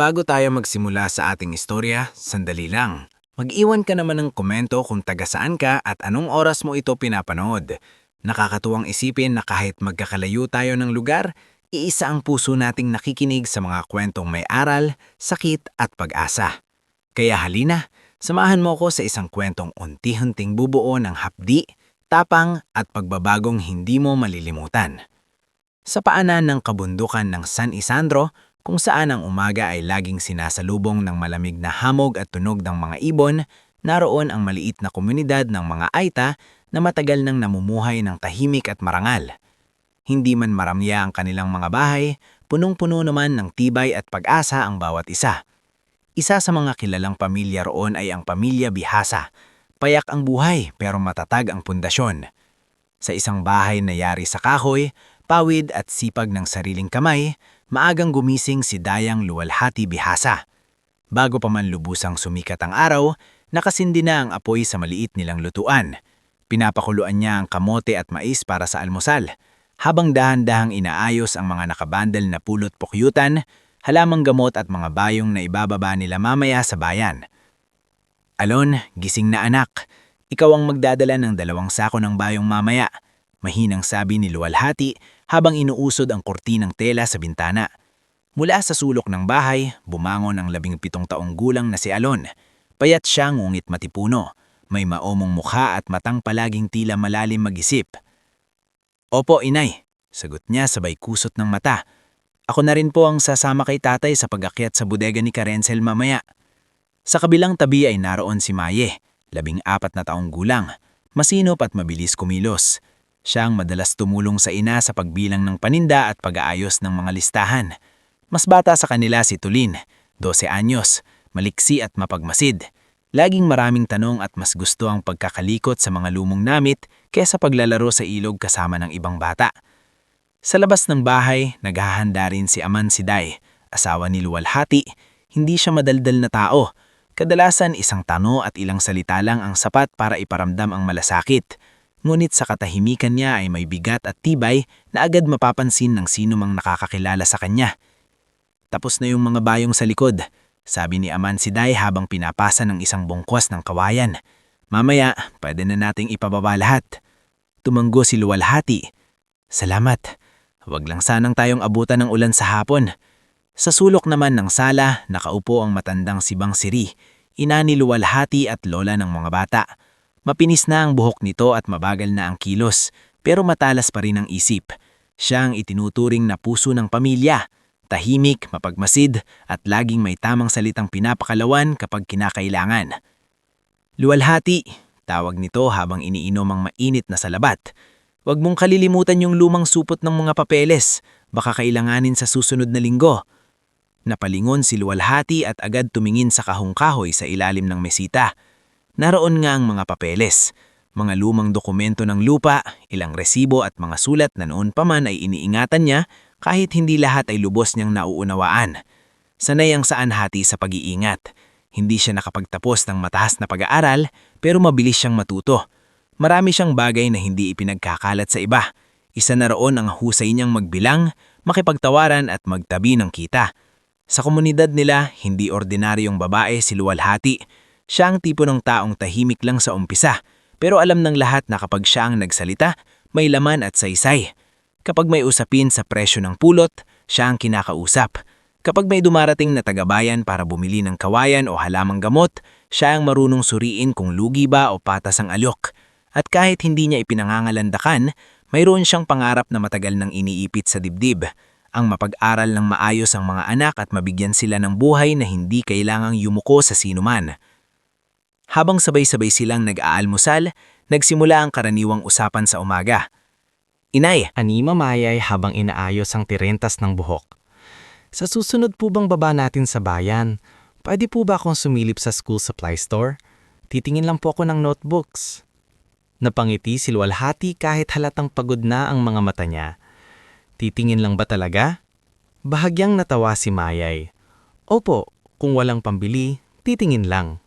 Bago tayo magsimula sa ating istorya, sandali lang. Mag-iwan ka naman ng komento kung taga saan ka at anong oras mo ito pinapanood. Nakakatuwang isipin na kahit magkakalayo tayo ng lugar, iisa ang puso nating nakikinig sa mga kwentong may aral, sakit at pag-asa. Kaya halina, samahan mo ko sa isang kwentong unti-unting bubuo ng hapdi, tapang at pagbabagong hindi mo malilimutan. Sa paanan ng kabundukan ng San Isandro, kung saan ang umaga ay laging sinasalubong ng malamig na hamog at tunog ng mga ibon, naroon ang maliit na komunidad ng mga Aita na matagal nang namumuhay ng tahimik at marangal. Hindi man maramya ang kanilang mga bahay, punong-puno naman ng tibay at pag-asa ang bawat isa. Isa sa mga kilalang pamilya roon ay ang pamilya Bihasa. Payak ang buhay pero matatag ang pundasyon. Sa isang bahay na yari sa kahoy, pawid at sipag ng sariling kamay, maagang gumising si Dayang Luwalhati Bihasa. Bago pa man lubusang sumikat ang araw, nakasindi na ang apoy sa maliit nilang lutuan. Pinapakuluan niya ang kamote at mais para sa almusal, habang dahan-dahang inaayos ang mga nakabandal na pulot pukyutan, halamang gamot at mga bayong na ibababa nila mamaya sa bayan. Alon, gising na anak. Ikaw ang magdadala ng 2 sako ng bayong mamaya. Mahinang sabi ni Luwalhati habang inuusod ang kortinang tela sa bintana. Mula sa sulok ng bahay, bumangon ang 17 taong gulang na si Alon. Payat siya ngunit matipuno. May maomong mukha at matang palaging tila malalim mag-isip. Opo, inay, sagot niya sabay kusot ng mata. Ako na rin po ang sasama kay tatay sa pag-akyat sa bodega ni Karenzel mamaya. Sa kabilang tabi ay naroon si Maye, 14 na taong gulang, masinop at mabilis kumilos. Siya ang madalas tumulong sa ina sa pagbilang ng paninda at pag-aayos ng mga listahan. Mas bata sa kanila si Tulin, 12 anyos, maliksi at mapagmasid. Laging maraming tanong at mas gusto ang pagkakalikot sa mga lumong namit kaysa paglalaro sa ilog kasama ng ibang bata. Sa labas ng bahay, naghahanda rin si Aman Siday, asawa ni Luwalhati. Hindi siya madaldal na tao. Kadalasan isang tano at ilang salita lang ang sapat para iparamdam ang malasakit. Ngunit sa katahimikan niya ay may bigat at tibay na agad mapapansin ng sino mang nakakakilala sa kanya. Tapos na yung mga bayong sa likod, sabi ni Aman Siday habang pinapasa ng isang bungkwas ng kawayan. Mamaya, pwede na nating ipababa lahat. Tumanggo si Luwalhati. Salamat. Huwag lang sanang tayong abutan ng ulan sa hapon. Sa sulok naman ng sala, nakaupo ang matandang si Bang Siri, ina ni Luwalhati at lola ng mga bata. Mapinis na ang buhok nito at mabagal na ang kilos, pero matalas pa rin ang isip. Siya ang itinuturing na puso ng pamilya, tahimik, mapagmasid at laging may tamang salitang pinapakalawan kapag kinakailangan. Luwalhati, tawag nito habang iniinom ang mainit na salabat. Huwag mong kalilimutan yung lumang supot ng mga papeles, baka kailanganin sa susunod na linggo. Napalingon si Luwalhati at agad tumingin sa kahong-kahoy sa ilalim ng mesita. Naroon nga ang mga papeles, mga lumang dokumento ng lupa, ilang resibo at mga sulat na noon pa man ay iniingatan niya kahit hindi lahat ay lubos niyang nauunawaan. Sanay ang Saan Hati sa pag-iingat. Hindi siya nakapagtapos ng mataas na pag-aaral pero mabilis siyang matuto. Marami siyang bagay na hindi ipinagkakalat sa iba. Isa na roon ang husay niyang magbilang, makipagtawaran at magtabi ng kita. Sa komunidad nila, hindi ordinaryong babae si Luwalhati. Siya ang tipo ng taong tahimik lang sa umpisa, pero alam ng lahat na kapag siya ang nagsalita, may laman at saysay. Kapag may usapin sa presyo ng pulot, siya ang kinakausap. Kapag may dumarating na tagabayan para bumili ng kawayan o halamang gamot, siya ang marunong suriin kung lugi ba o patas ang alok. At kahit hindi niya ipinangangalandakan, mayroon siyang pangarap na matagal nang iniipit sa dibdib. Ang mapag-aral ng maayos ang mga anak at mabigyan sila ng buhay na hindi kailangang yumuko sa sinuman. Habang sabay-sabay silang nag-aalmusal, nagsimula ang karaniwang usapan sa umaga. Inay, Ani Mamayay habang inaayos ang tirentas ng buhok. Sa susunod po bang baba natin sa bayan, pwede po ba akong sumilip sa school supply store? Titingin lang po ako ng notebooks. Napangiti si Luwalhati kahit halatang pagod na ang mga mata niya. Titingin lang ba talaga? Bahagyang natawa si Mayay. Opo, kung walang pambili, titingin lang.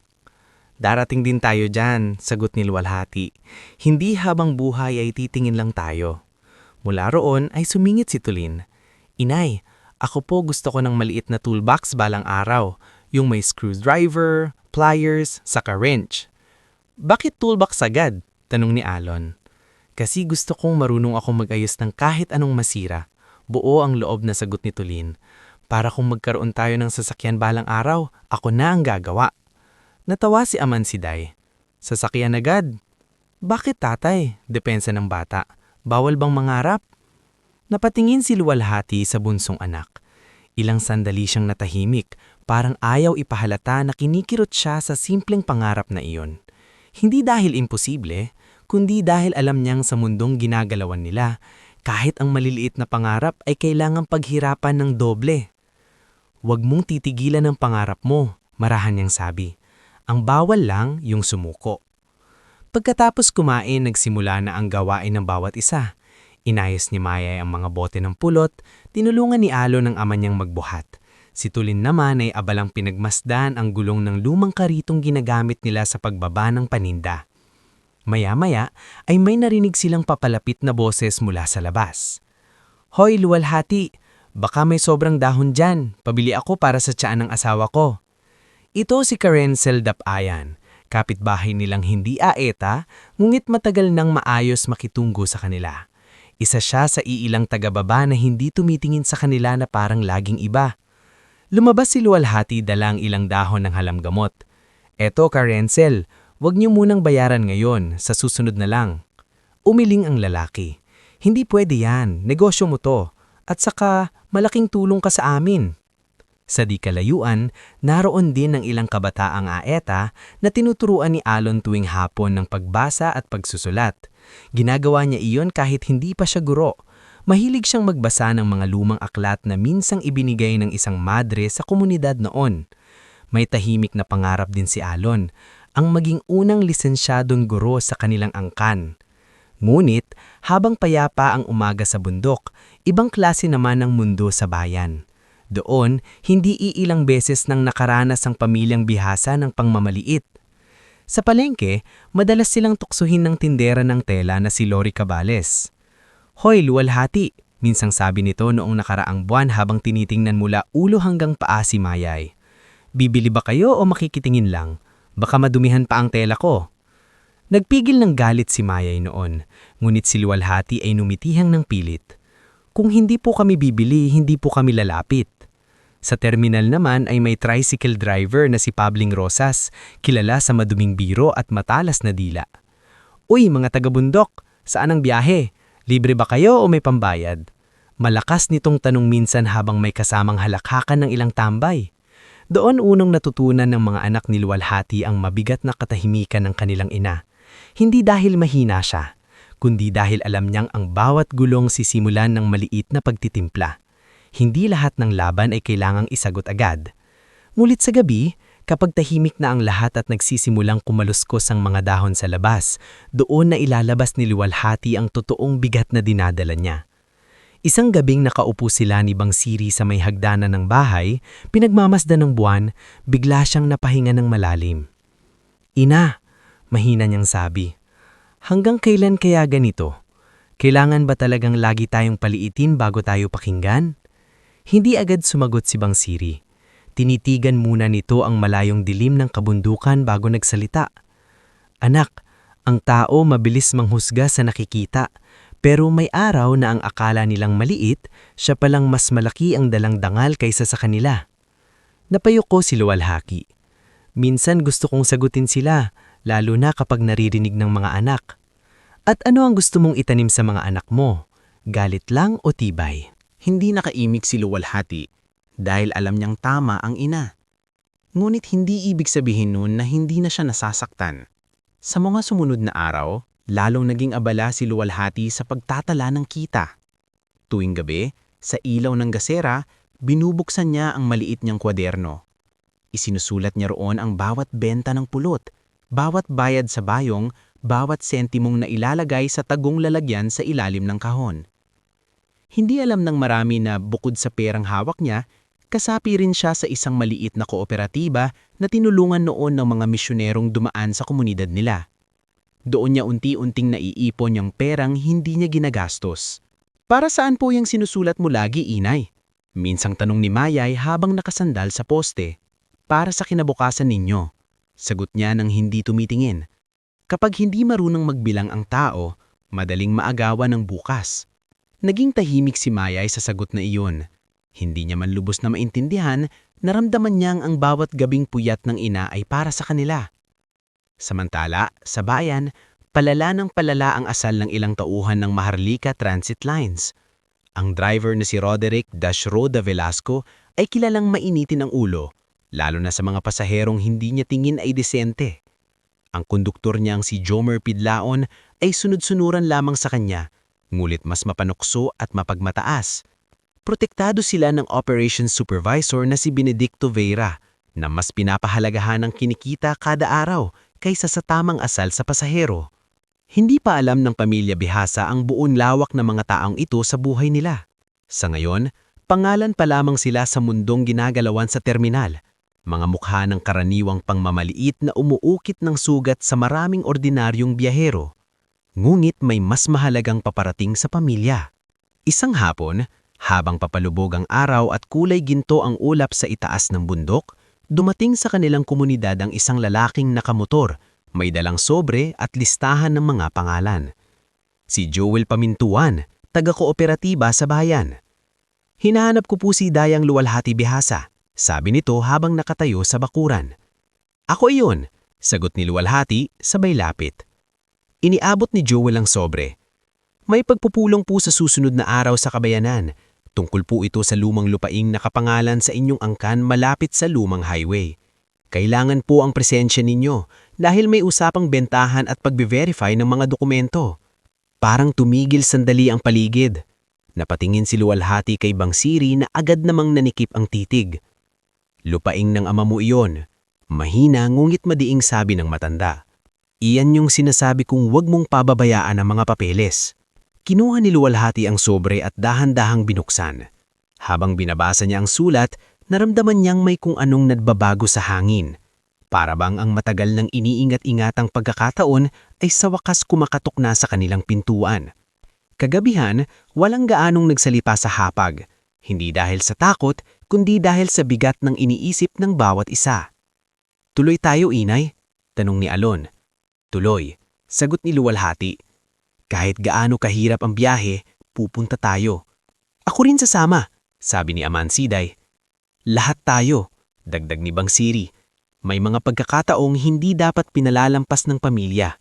Darating din tayo dyan, sagot ni Luwalhati. Hindi habang buhay ay titingin lang tayo. Mula roon ay sumingit si Tulin. Inay, ako po gusto ko ng maliit na toolbox balang araw, yung may screwdriver, pliers, saka wrench. Bakit toolbox agad? Tanong ni Alon. Kasi gusto kong marunong akong mag-ayos ng kahit anong masira. Buo ang loob na sagot ni Tulin. Para kung magkaroon tayo ng sasakyan balang araw, ako na ang gagawa. Natawa si Amansiday. Sasakyan agad? Bakit tatay? Depensa ng bata. Bawal bang mangarap? Napatingin si Luwalhati sa bunsong anak. Ilang sandali siyang natahimik, parang ayaw ipahalata na kinikirot siya sa simpleng pangarap na iyon. Hindi dahil imposible, kundi dahil alam niyang sa mundong ginagalawan nila, kahit ang maliliit na pangarap ay kailangang paghirapan ng doble. Huwag mong titigilan ang pangarap mo, marahan niyang sabi. Ang bawal lang yung sumuko. Pagkatapos kumain, nagsimula na ang gawain ng bawat isa. Inayos ni Mayay ang mga bote ng pulot, tinulungan ni Alon ng ama niyang magbuhat. Si Tulin naman ay abalang pinagmasdan ang gulong ng lumang karitong ginagamit nila sa pagbaba ng paninda. Maya-maya ay may narinig silang papalapit na boses mula sa labas. Hoy, Luwalhati! Baka may sobrang dahon dyan. Pabili ako para sa tiyan ng asawa ko. Ito si Karen Seldapayan. Kapitbahay nilang hindi aeta, ngunit matagal nang maayos makitungo sa kanila. Isa siya sa iilang tagababa na hindi tumitingin sa kanila na parang laging iba. Lumabas si Luwalhati dalang ilang dahon ng halamgamot. Eto, Karensel, wag niyo munang bayaran ngayon, sa susunod na lang. Umiling ang lalaki. Hindi pwede yan, negosyo mo to. At saka, malaking tulong ka sa amin. Sa di kalayuan, naroon din ng ilang kabataang aeta na tinuturuan ni Alon tuwing hapon ng pagbasa at pagsusulat. Ginagawa niya iyon kahit hindi pa siya guro. Mahilig siyang magbasa ng mga lumang aklat na minsang ibinigay ng isang madre sa komunidad noon. May tahimik na pangarap din si Alon, ang maging unang lisensyadong guro sa kanilang angkan. Ngunit, habang payapa ang umaga sa bundok, ibang klase naman ang mundo sa bayan. Doon, hindi iilang beses nang nakaranas ang pamilyang bihasa ng pangmamaliit. Sa palengke, madalas silang tuksuhin ng tindera ng tela na si Lori Cabales. Hoy, Luwalhati! Minsang sabi nito noong nakaraang buwan habang tinitingnan mula ulo hanggang paa si Mayay. Bibili ba kayo o makikitingin lang? Baka madumihan pa ang tela ko. Nagpigil ng galit si Mayay noon, ngunit si Luwalhati ay numitihang ng pilit. Kung hindi po kami bibili, hindi po kami lalapit. Sa terminal naman ay may tricycle driver na si Pabling Rosas, kilala sa maduming biro at matalas na dila. Uy, mga taga-bundok, saan ang biyahe? Libre ba kayo o may pambayad? Malakas nitong tanong minsan habang may kasamang halakhakan ng ilang tambay. Doon unang natutunan ng mga anak ni Luwalhati ang mabigat na katahimikan ng kanilang ina. Hindi dahil mahina siya, kundi dahil alam niyang ang bawat gulong sisimulan ng maliit na pagtitimpla. Hindi lahat ng laban ay kailangang isagot agad. Ngunit sa gabi, kapag tahimik na ang lahat at nagsisimulang kumaluskos ang mga dahon sa labas, doon na ilalabas ni Luwalhati ang totoong bigat na dinadala niya. Isang gabing nakaupo sila ni Bang Siri sa may hagdanan ng bahay, pinagmamasdan ng buwan, bigla siyang napahinga ng malalim. Ina, mahina niyang sabi, hanggang kailan kaya ganito? Kailangan ba talagang lagi tayong paliitin bago tayo pakinggan? Hindi agad sumagot si Bang Siri. Tinitigan muna nito ang malayong dilim ng kabundukan bago nagsalita. Anak, ang tao mabilis manghusga sa nakikita, pero may araw na ang akala nilang maliit, siya palang mas malaki ang dalang dangal kaysa sa kanila. Napayuko si Luwalhati. Minsan gusto kong sagutin sila, lalo na kapag naririnig ng mga anak. At ano ang gusto mong itanim sa mga anak mo? Galit lang o tibay? Hindi nakaimik si Luwalhati dahil alam niyang tama ang ina. Ngunit hindi ibig sabihin nun na hindi na siya nasasaktan. Sa mga sumunod na araw, lalong naging abala si Luwalhati sa pagtatala ng kita. Tuwing gabi, sa ilaw ng gasera, binubuksan niya ang maliit niyang kwaderno. Isinusulat niya roon ang bawat benta ng pulot, bawat bayad sa bayong, bawat sentimong na ilalagay sa tagong lalagyan sa ilalim ng kahon. Hindi alam ng marami na bukod sa perang hawak niya, kasapi rin siya sa isang maliit na kooperatiba na tinulungan noon ng mga misyonerong dumaan sa komunidad nila. Doon niya unti-unting naiipon yung perang hindi niya ginagastos. Para saan po yung sinusulat mo lagi, inay? Minsang tanong ni Mayay habang nakasandal sa poste. Para sa kinabukasan ninyo. Sagot niya nang hindi tumitingin. Kapag hindi marunong magbilang ang tao, madaling maagawan ng bukas. Naging tahimik si Mayay sa sagot na iyon. Hindi niya man lubos na maintindihan, naramdaman niyang ang bawat gabing puyat ng ina ay para sa kanila. Samantala, sa bayan, palala ng palala ang asal ng ilang tauhan ng Maharlika Transit Lines. Ang driver na si Roderick Dashroda Velasco ay kilalang mainitin ang ulo, lalo na sa mga pasaherong hindi niya tingin ay desente. Ang konduktor niyang si Jomer Pidlaon ay sunod-sunuran lamang sa kanya, ngulit mas mapanukso at mapagmataas. Protektado sila ng Operations Supervisor na si Benedicto Veira, na mas pinapahalagahan ng kinikita kada araw kaysa sa tamang asal sa pasahero. Hindi pa alam ng pamilya Bihasa ang buong lawak ng mga taong ito sa buhay nila. Sa ngayon, pangalan pa lamang sila sa mundong ginagalawan sa terminal, mga mukha ng karaniwang pangmamaliit na umuukit ng sugat sa maraming ordinaryong biyahero. Ngunit may mas mahalagang paparating sa pamilya. Isang hapon, habang papalubog ang araw at kulay ginto ang ulap sa itaas ng bundok, dumating sa kanilang komunidad ang isang lalaking nakamotor, may dalang sobre at listahan ng mga pangalan. Si Joel Pamintuan, taga-kooperatiba sa bayan. Hinahanap ko po si Dayang Luwalhati Bihasa, sabi nito habang nakatayo sa bakuran. Ako iyon, sagot ni Luwalhati sabay lapit. Iniabot ni Joel ang sobre. May pagpupulong po sa susunod na araw sa kabayanan. Tungkol po ito sa lumang lupaing nakapangalan sa inyong angkan malapit sa lumang highway. Kailangan po ang presensya ninyo dahil may usapang bentahan at pagbe-verify ng mga dokumento. Parang tumigil sandali ang paligid. Napatingin si Luwalhati kay Bangsiri na agad namang nanikip ang titig. Lupaing ng ama mo iyon. Mahina ngunit madiing sabi ng matanda. Iyan yung sinasabi kong huwag mong pababayaan ang mga papeles. Kinuha ni Luwalhati ang sobre at dahan-dahang binuksan. Habang binabasa niya ang sulat, naramdaman niyang may kung anong nagbabago sa hangin. Para bang ang matagal ng iniingat-ingatang pagkakataon ay sa wakas kumakatok na sa kanilang pintuan. Kagabihan, walang gaanong nagsalipa sa hapag. Hindi dahil sa takot, kundi dahil sa bigat ng iniisip ng bawat isa. Tuloy tayo, inay? Tanong ni Alon. Tuloy, sagot ni Luwalhati. Kahit gaano kahirap ang biyahe, pupunta tayo. Ako rin sasama, sabi ni Amansiday. Lahat tayo, dagdag ni Bangsiri. May mga pagkakataong hindi dapat pinalalampas ng pamilya.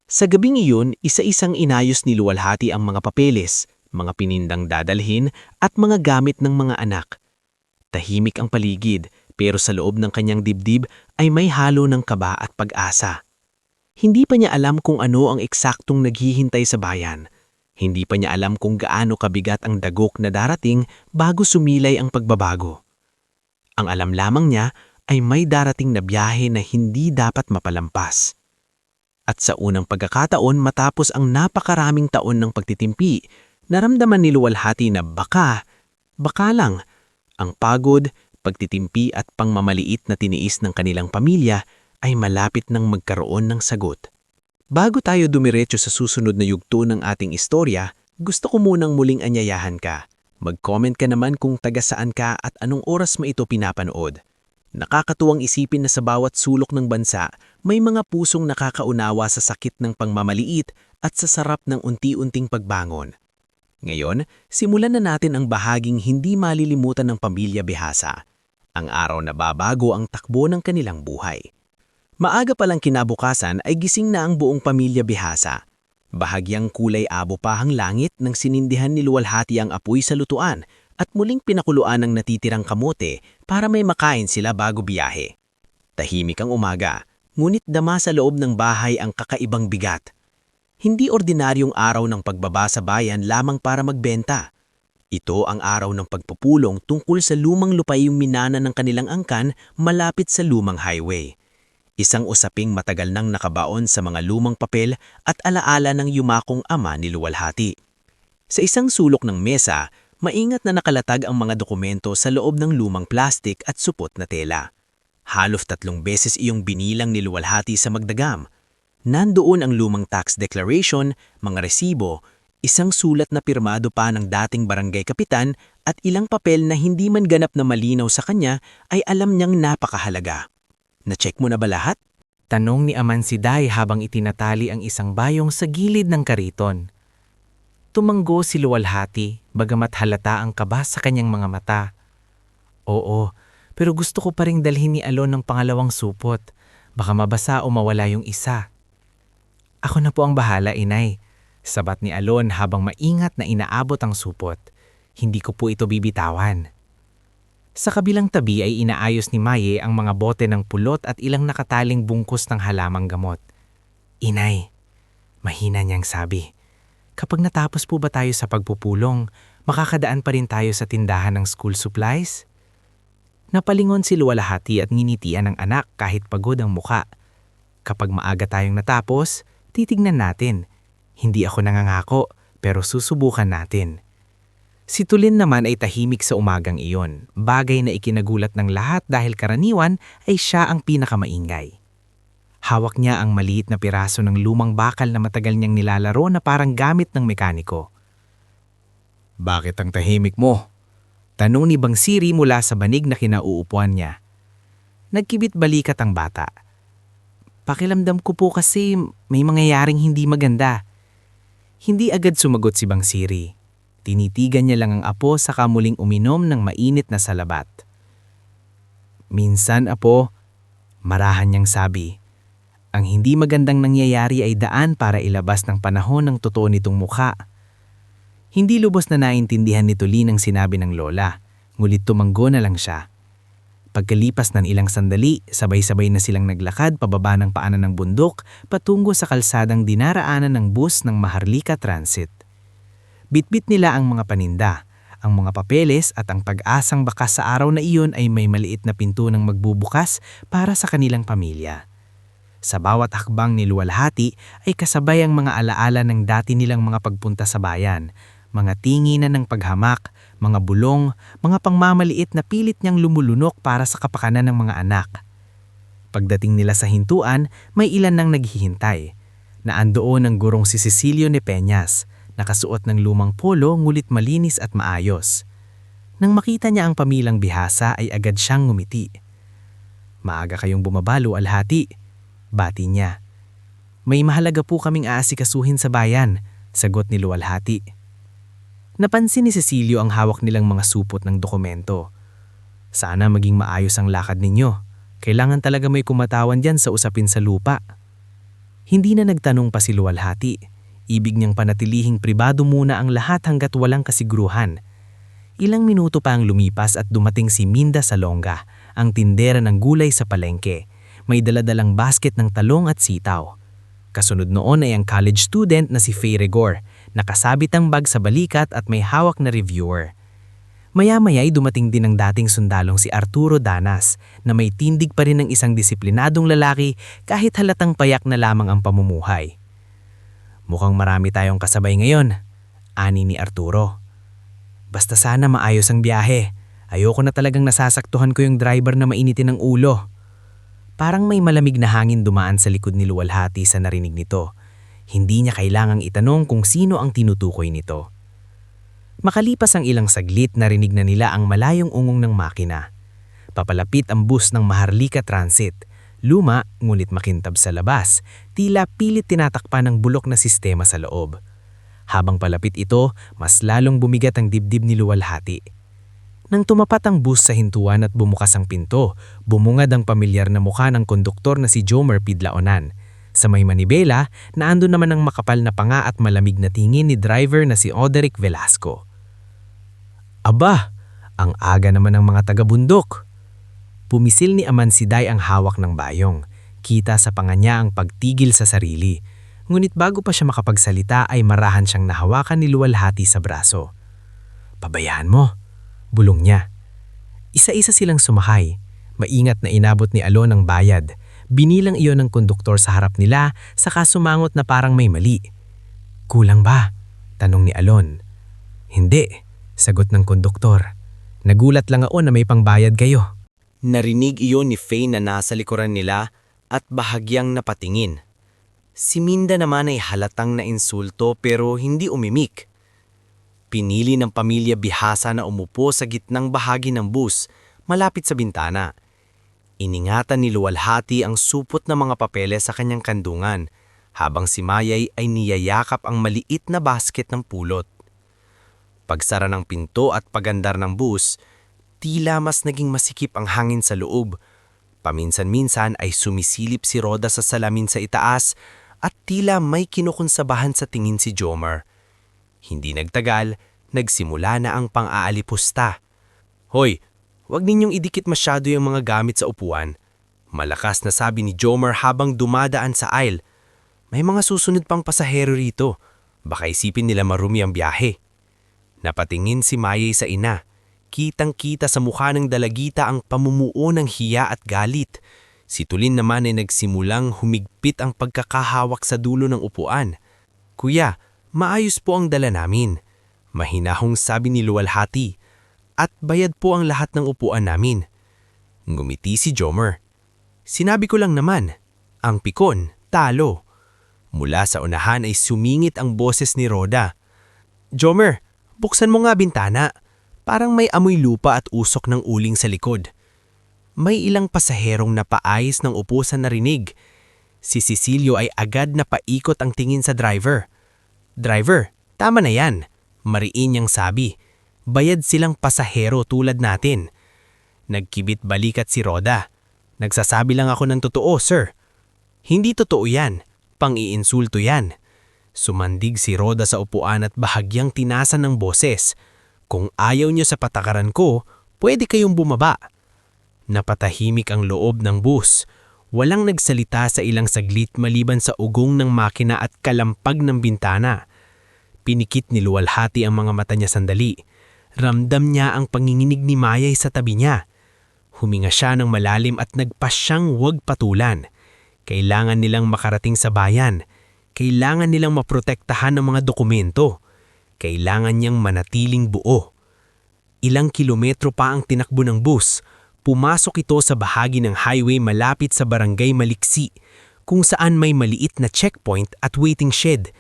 Sa gabing iyon, isa-isang inayos ni Luwalhati ang mga papeles, mga pinindang dadalhin at mga gamit ng mga anak. Tahimik ang paligid, pero sa loob ng kanyang dibdib ay may halo ng kaba at pag-asa. Hindi pa niya alam kung ano ang eksaktong naghihintay sa bayan. Hindi pa niya alam kung gaano kabigat ang dagok na darating bago sumilay ang pagbabago. Ang alam lamang niya ay may darating na biyahe na hindi dapat mapalampas. At sa unang pagkakataon matapos ang napakaraming taon ng pagtitimpi, naramdaman ni Luwalhati na baka lang, ang pagod, pagtitimpi at pangmamaliit na tiniis ng kanilang pamilya ay malapit nang magkaroon ng sagot. Bago tayo dumiretso sa susunod na yugto ng ating istorya, gusto ko munang muling anyayahan ka. Mag-comment ka naman kung taga saan ka at anong oras mo ito pinapanood. Nakakatuwang isipin na sa bawat sulok ng bansa, may mga pusong nakakaunawa sa sakit ng pangmamaliit at sa sarap ng unti-unting pagbangon. Ngayon, simulan na natin ang bahaging hindi malilimutan ng pamilya Bihasa. Ang araw na babago ang takbo ng kanilang buhay. Maaga palang kinabukasan ay gising na ang buong pamilya Bihasa. Bahagyang kulay abo pa ang langit nang sinindihan ni Luwalhati ang apoy sa lutuan at muling pinakuluan ng natitirang kamote para may makain sila bago biyahe. Tahimik ang umaga, ngunit dama sa loob ng bahay ang kakaibang bigat. Hindi ordinaryong araw ng pagbaba sa bayan lamang para magbenta. Ito ang araw ng pagpupulong tungkol sa lumang lupayong minana ng kanilang angkan malapit sa lumang highway. Isang usaping matagal nang nakabaon sa mga lumang papel at alaala ng yumakong ama ni Luwalhati. Sa isang sulok ng mesa, maingat na nakalatag ang mga dokumento sa loob ng lumang plastik at supot na tela. Halos 3 beses iyong binilang ni Luwalhati sa magdagam. Nandoon ang lumang tax declaration, mga resibo, Isang sulat na pirmado pa ng dating barangay kapitan at ilang papel na hindi man ganap na malinaw sa kanya ay alam niyang napakahalaga. Na-check mo na ba lahat? Tanong ni Amansiday habang itinatali ang isang bayong sa gilid ng kariton. Tumanggo si Luwalhati, bagamat halata ang kaba sa kanyang mga mata. Oo, pero gusto ko pa ring dalhin ni Alon ng pangalawang supot. Baka mabasa o mawala yung isa. Ako na po ang bahala, inay. Sabat ni Alon habang maingat na inaabot ang supot. Hindi ko po ito bibitawan. Sa kabilang tabi ay inaayos ni Maye ang mga bote ng pulot at ilang nakataling bungkus ng halamang gamot. Inay, mahina niyang sabi. Kapag natapos po ba tayo sa pagpupulong, makakadaan pa rin tayo sa tindahan ng school supplies? Napalingon si Luwalhati at nginitian ng anak kahit pagod ang muka. Kapag maaga tayong natapos, titignan natin. Hindi ako nangangako, pero susubukan natin. Si Tulin naman ay tahimik sa umagang iyon, bagay na ikinagulat ng lahat dahil karaniwan ay siya ang pinakamaingay. Hawak niya ang maliit na piraso ng lumang bakal na matagal niyang nilalaro na parang gamit ng mekaniko. Bakit ang tahimik mo? Tanong ni Bang Siri mula sa banig na kinauupuan niya. Nagkibit balikat ang bata. Pakilamdam ko po kasi may mangyayaring hindi maganda. Hindi agad sumagot si Bang Siri. Tinitigan niya lang ang apo saka muling uminom ng mainit na salabat. Minsan, apo, marahan niyang sabi. Ang hindi magandang nangyayari ay daan para ilabas ng panahon ng totoo nitong mukha. Hindi lubos na naintindihan ni Tulin ang sinabi ng lola, ngulit tumanggo na lang siya. Pagkalipas ng ilang sandali, sabay-sabay na silang naglakad pababa ng paanan ng bundok patungo sa kalsadang dinaraanan ng bus ng Maharlika Transit. Bitbit nila ang mga paninda, ang mga papeles at ang pag-asang baka sa araw na iyon ay may maliit na pinto ng magbubukas para sa kanilang pamilya. Sa bawat hakbang ni Luwalhati ay kasabay ang mga alaala ng dati nilang mga pagpunta sa bayan, mga tinginan ng paghamak, mga bulong, mga pangmamaliit na pilit niyang lumulunok para sa kapakanan ng mga anak. Pagdating nila sa hintuan, may ilan nang naghihintay. Naandoon ang gurong si Cecilio de Peñas, nakasuot ng lumang polo ngulit malinis at maayos. Nang makita niya ang pamilang bihasa ay agad siyang ngumiti. Maaga kayong bumabalo, Alhati. Bati niya. May mahalaga po kaming aasikasuhin sa bayan, sagot ni Luwalhati. Napansin ni Cecilio ang hawak nilang mga supot ng dokumento. Sana maging maayos ang lakad ninyo. Kailangan talaga may kumatawan dyan sa usapin sa lupa. Hindi na nagtanong pa si Luwalhati. Ibig niyang panatilihing pribado muna ang lahat hanggat walang kasigruhan. Ilang minuto pa ang lumipas at dumating si Minda Salonga, ang tindera ng gulay sa palengke. May daladalang basket ng talong at sitaw. Kasunod noon ay ang college student na si Faye Rigor, nakasabit ang bag sa balikat at may hawak na reviewer. Maya-maya ay dumating din ang dating sundalong si Arturo Danas na may tindig pa rin ng isang disiplinadong lalaki kahit halatang payak na lamang ang pamumuhay. Mukhang marami tayong kasabay ngayon, ani ni Arturo. Basta sana maayos ang biyahe. Ayoko na talagang nasasaktuhan ko yung driver na mainitin ng ulo. Parang may malamig na hangin dumaan sa likod ni Luwalhati sa narinig nito. Hindi niya kailangang itanong kung sino ang tinutukoy nito. Makalipas ang ilang saglit narinig na nila ang malayong ungong ng makina. Papalapit ang bus ng Maharlika Transit. Luma, ngunit makintab sa labas, tila pilit tinatakpan ng bulok na sistema sa loob. Habang palapit ito, mas lalong bumigat ang dibdib ni Luwalhati. Nang tumapat ang bus sa hintuan at bumukas ang pinto, bumungad ang pamilyar na mukha ng konduktor na si Jomer Pidlaonan. Sa may manibela, naando naman ang makapal na panga at malamig na tingin ni driver na si Oderic Velasco. Aba, ang aga naman ng mga taga-bundok. Pumisil ni Amansiday ang hawak ng bayong. Kita sa panga niya ang pagtigil sa sarili. Ngunit bago pa siya makapagsalita ay marahan siyang nahawakan ni Luwalhati sa braso. Pabayaan mo, bulong niya. Isa-isa silang sumakay. Maingat na inabot ni Alon ang bayad. Binilang iyon ng konduktor sa harap nila, saka sumangot na parang may mali. Kulang ba? Tanong ni Alon. Hindi, sagot ng konduktor. Nagulat lang ako na may pangbayad kayo. Narinig iyon ni Faye na nasa likuran nila at bahagyang napatingin. Si Minda naman ay halatang na insulto pero hindi umimik. Pinili ng pamilya Bihasa na umupo sa gitnang bahagi ng bus, malapit sa bintana. Iningatan ni Luwalhati ang supot ng mga papeles sa kanyang kandungan, habang si Mayay ay niyayakap ang maliit na basket ng pulot. Pagsara ng pinto at pagandar ng bus, tila mas naging masikip ang hangin sa loob. Paminsan-minsan ay sumisilip si Roda sa salamin sa itaas at tila may kinukunsabahan sa tingin si Jomar. Hindi nagtagal, nagsimula na ang pang-aalipusta. "Hoy, huwag ninyong idikit masyado yung mga gamit sa upuan." Malakas na sabi ni Jomar habang dumadaan sa aisle. "May mga susunod pang pasahero rito. Baka isipin nila marumi ang biyahe." Napatingin si Mayay sa ina. Kitang-kita sa mukha ng dalagita ang pamumuo ng hiya at galit. Si Tulin naman ay nagsimulang humigpit ang pagkakahawak sa dulo ng upuan. "Kuya, maayos po ang dala namin," mahinahong sabi ni Luwalhati. "At bayad po ang lahat ng upuan namin." Ngumiti si Jomar. "Sinabi ko lang naman, ang pikon, talo." Mula sa unahan ay sumingit ang boses ni Roda. "Jomar, buksan mo nga bintana. Parang may amoy lupa at usok ng uling sa likod." May ilang pasaherong napaayos ng upo sa narinig. Si Cecilio ay agad na paikot ang tingin sa driver. "Driver, tama na yan," mariin niyang sabi. "Bayad silang pasahero tulad natin." Nagkibit balikat si Roda. "Nagsasabi lang ako ng totoo, sir." "Hindi totoo yan. Pang-iinsulto yan." Sumandig si Roda sa upuan at bahagyang tinasan ng boses. "Kung ayaw niyo sa patakaran ko, pwede kayong bumaba." Napatahimik ang loob ng bus. Walang nagsalita sa ilang saglit maliban sa ugong ng makina at kalampag ng bintana. Pinikit ni Luwalhati ang mga mata niya sandali. Ramdam niya ang panginginig ni Mayay sa tabi niya. Huminga siya ng malalim at nagpasyang huwag patulan. Kailangan nilang makarating sa bayan. Kailangan nilang maprotektahan ang mga dokumento. Kailangan niyang manatiling buo. Ilang kilometro pa ang tinakbo ng bus. Pumasok ito sa bahagi ng highway malapit sa barangay Maliksi, kung saan may maliit na checkpoint at waiting shed.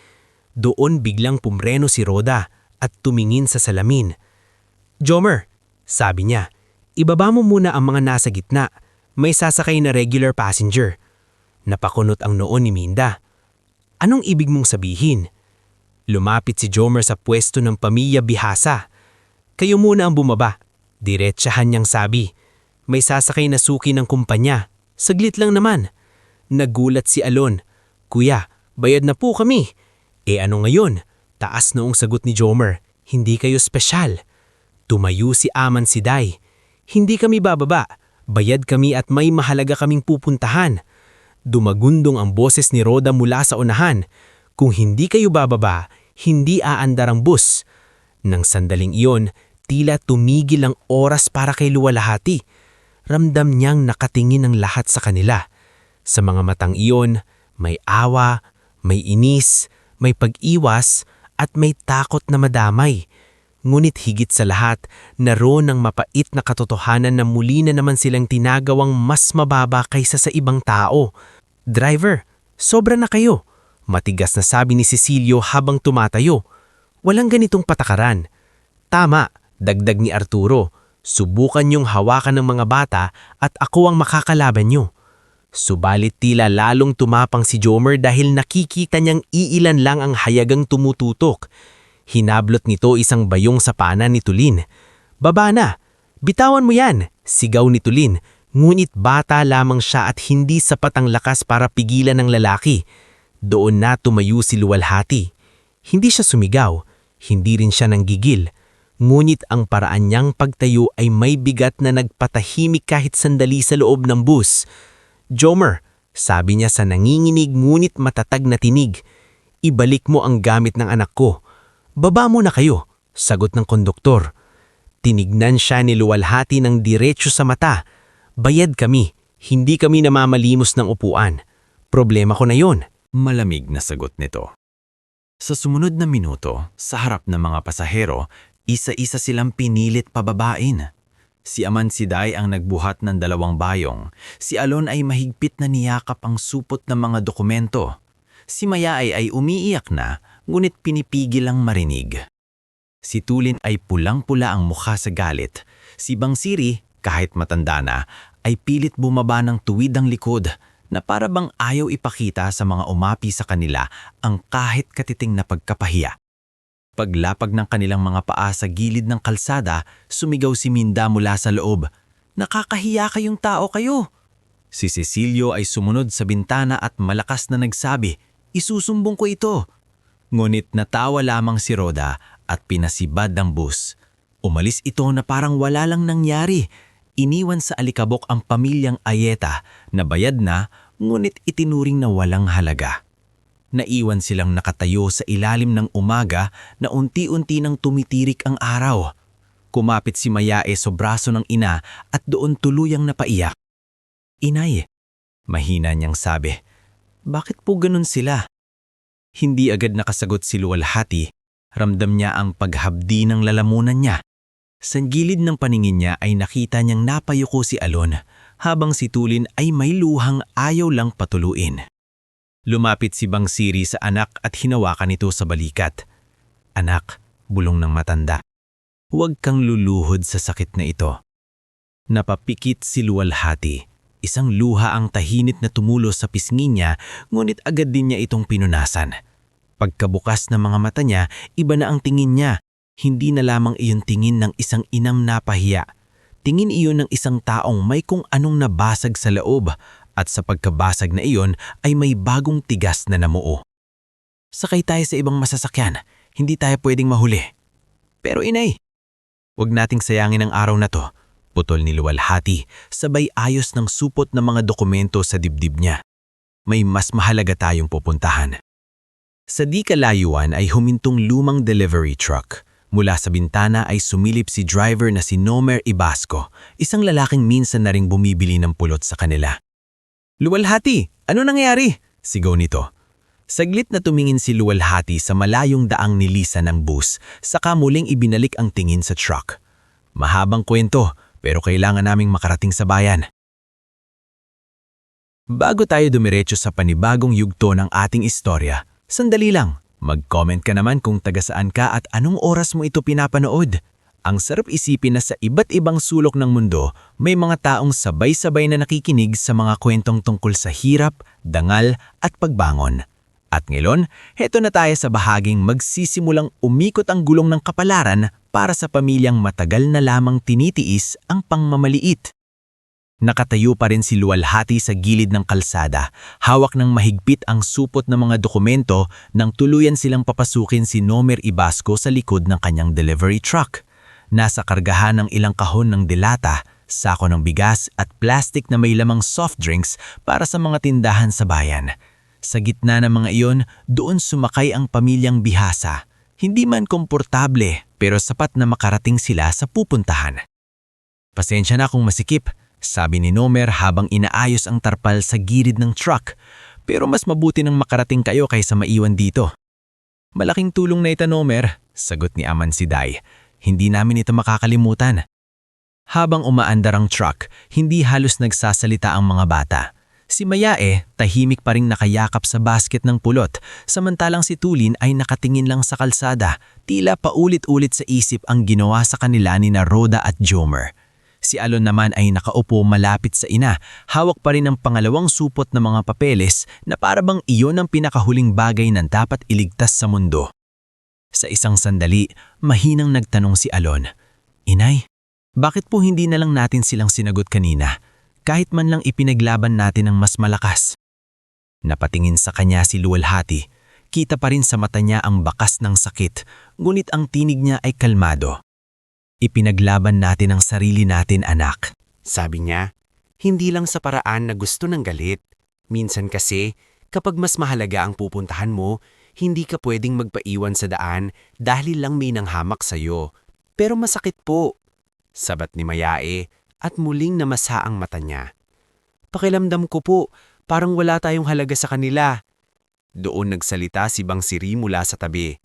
Doon biglang pumreno si Roda at tumingin sa salamin. "Jomar," sabi niya, "ibaba mo muna ang mga nasa gitna. May sasakay na regular passenger." Napakunot ang noo ni Minda. "Anong ibig mong sabihin?" Lumapit si Jomar sa pwesto ng pamilya Bihasa. "Kayo muna ang bumaba," diretsahan niyang sabi. "May sasakay na suki ng kumpanya. Saglit lang naman." Nagulat si Alon. "Kuya, bayad na po kami." Ano ngayon?" Taas noong sagot ni Jomar. "Hindi kayo espesyal." Tumayo si Aman Siday. "Hindi kami bababa. Bayad kami at may mahalaga kaming pupuntahan." Dumagundong ang boses ni Roda mula sa unahan. "Kung hindi kayo bababa, hindi aandar ang bus." Nang sandaling iyon, tila tumigil ang oras para kay Luwalhati. Ramdam niyang nakatingin ang lahat sa kanila. Sa mga matang iyon, may awa, may inis, may pag-iwas, at may takot na madamay. Ngunit higit sa lahat, naroon ang mapait na katotohanan na muli na naman silang tinagawang mas mababa kaysa sa ibang tao. "Driver, sobra na kayo," matigas na sabi ni Cecilio habang tumatayo. "Walang ganitong patakaran." "Tama," dagdag ni Arturo. "Subukan niyong hawakan ng mga bata at ako ang makakalaban niyo." Subalit tila lalong tumapang si Jomar dahil nakikita niyang iilan lang ang hayagang tumututok. Hinablot nito isang bayong sa pana ni Tulin. "Baba na! Bitawan mo yan!" sigaw ni Tulin. Ngunit bata lamang siya at hindi sapat ang lakas para pigilan ng lalaki. Doon na tumayo si Luwalhati. Hindi siya sumigaw, hindi rin siya nanggigil. Ngunit ang paraan niyang pagtayo ay may bigat na nagpatahimik kahit sandali sa loob ng bus. "Jomar," sabi niya sa nanginginig ngunit matatag na tinig, "ibalik mo ang gamit ng anak ko." "Baba mo na kayo," sagot ng konduktor. Tinignan siya ni Luwalhati ng diretso sa mata. "Bayad kami, hindi kami namamalimos ng upuan. Problema ko na yon." Malamig na sagot nito. Sa sumunod na minuto, sa harap ng mga pasahero, isa-isa silang pinilit pababain. Si Aman Siday ang nagbuhat ng 2 bayong. Si Alon ay mahigpit na niyakap ang supot ng mga dokumento. Si Mayay ay umiiyak na, ngunit pinipigil ang marinig. Si Tulin ay pulang-pula ang mukha sa galit. Si Bangsiri, kahit matanda na, ay pilit bumaba ng tuwid ang likod na para bang ayaw ipakita sa mga umapi sa kanila ang kahit katiting na pagkapahiya. Paglapag ng kanilang mga paa sa gilid ng kalsada, sumigaw si Minda mula sa loob, "Nakakahiya kayong tao kayo!" Si Cecilio ay sumunod sa bintana at malakas na nagsabi, "Isusumbong ko ito." Ngunit natawa lamang si Roda at pinasibad ang bus. Umalis ito na parang wala lang nangyari. Iniwan sa alikabok ang pamilyang Ayeta na bayad na, ngunit itinuring na walang halaga. Naiwan silang nakatayo sa ilalim ng umaga na unti-unti nang tumitirik ang araw. Kumapit si Mayae sa braso ng ina at doon tuluyang napaiyak. "Inay," mahina niyang sabi, "bakit po ganun sila?" Hindi agad nakasagot si Luwalhati. Ramdam niya ang paghabdi ng lalamunan niya. Sa gilid ng paningin niya ay nakita niyang napayuko si Alon, habang si Tulin ay may luhang ayaw lang patuluin. Lumapit si Bangsiri sa anak at hinawakan ito sa balikat. "Anak," bulong ng matanda, "huwag kang luluhod sa sakit na ito." Napapikit si Luwalhati. Isang luha ang tahinit na tumulo sa pisngi niya, ngunit agad din niya itong pinunasan. Pagkabukas ng mga mata niya, iba na ang tingin niya. Hindi na lamang iyon tingin ng isang inang napahiya. Tingin iyon ng isang taong may kung anong nabasag sa loob, at sa pagkabasag na iyon ay may bagong tigas na namuo. "Sakay tayo sa ibang masasakyan. Hindi tayo pwedeng mahuli." "Pero inay," "Huwag nating sayangin ang araw na to," putol ni Luwalhati, sabay ayos ng supot ng mga dokumento sa dibdib niya. "May mas mahalaga tayong pupuntahan." Sa di kalayuan ay humintong lumang delivery truck. Mula sa bintana ay sumilip si driver na si Nomer Ibasco, isang lalaking minsan na ring bumibili ng pulot sa kanila. "Luwalhati, ano nangyari?" sigaw nito. Saglit na tumingin si Luwalhati sa malayong daang nilisan ng bus, saka muling ibinalik ang tingin sa truck. "Mahabang kwento, pero kailangan naming makarating sa bayan." Bago tayo dumiretso sa panibagong yugto ng ating istorya, sandali lang, mag-comment ka naman kung taga saan ka at anong oras mo ito pinapanood. Ang sarap isipin na sa iba't ibang sulok ng mundo, may mga taong sabay-sabay na nakikinig sa mga kwentong tungkol sa hirap, dangal at pagbangon. At ngayon, heto na tayo sa bahaging magsisimulang umikot ang gulong ng kapalaran para sa pamilyang matagal na lamang tinitiis ang pangmamaliit. Nakatayo pa rin si Luwalhati sa gilid ng kalsada, hawak ng mahigpit ang supot ng mga dokumento nang tuluyan silang papasukin si Nomer Ibasco sa likod ng kanyang delivery truck. Nasa kargahan ng ilang kahon ng dilata, sako ng bigas at plastic na may lamang soft drinks para sa mga tindahan sa bayan. Sa gitna ng mga iyon, doon sumakay ang pamilyang Bihasa. Hindi man komportable, pero sapat na makarating sila sa pupuntahan. "Pasensya na kung masikip," sabi ni Nomer habang inaayos ang tarpal sa gilid ng truck, "pero mas mabuti nang makarating kayo kaysa maiwan dito." "Malaking tulong na ito, Nomer," sagot ni Aman si Day. "Hindi namin ito makakalimutan." Habang umaandar ang truck, hindi halos nagsasalita ang mga bata. Si Mayae, tahimik pa ring nakayakap sa basket ng pulot, samantalang si Tulin ay nakatingin lang sa kalsada, tila paulit-ulit sa isip ang ginawa sa kanila ni Roda at Jomer. Si Alon naman ay nakaupo malapit sa ina, hawak pa rin ang pangalawang supot ng mga papeles na parabang iyon ang pinakahuling bagay na dapat iligtas sa mundo. Sa isang sandali, mahinang nagtanong si Alon, "Inay, bakit po hindi na lang natin silang sinagot kanina? Kahit man lang ipinaglaban natin ang mas malakas." Napatingin sa kanya si Luwalhati. Kita pa rin sa mata niya ang bakas ng sakit, ngunit ang tinig niya ay kalmado. "Ipinaglaban natin ang sarili natin, anak," sabi niya. "Hindi lang sa paraan na gusto ng galit. Minsan kasi, kapag mas mahalaga ang pupuntahan mo, hindi ka pwedeng magpaiwan sa daan dahil lang may nanghamak sa'yo. Pero masakit po," sabat ni Mayae at muling namasa ang mata niya. "Pakiramdam ko po, parang wala tayong halaga sa kanila." Doon nagsalita si Bangsiri mula sa tabi.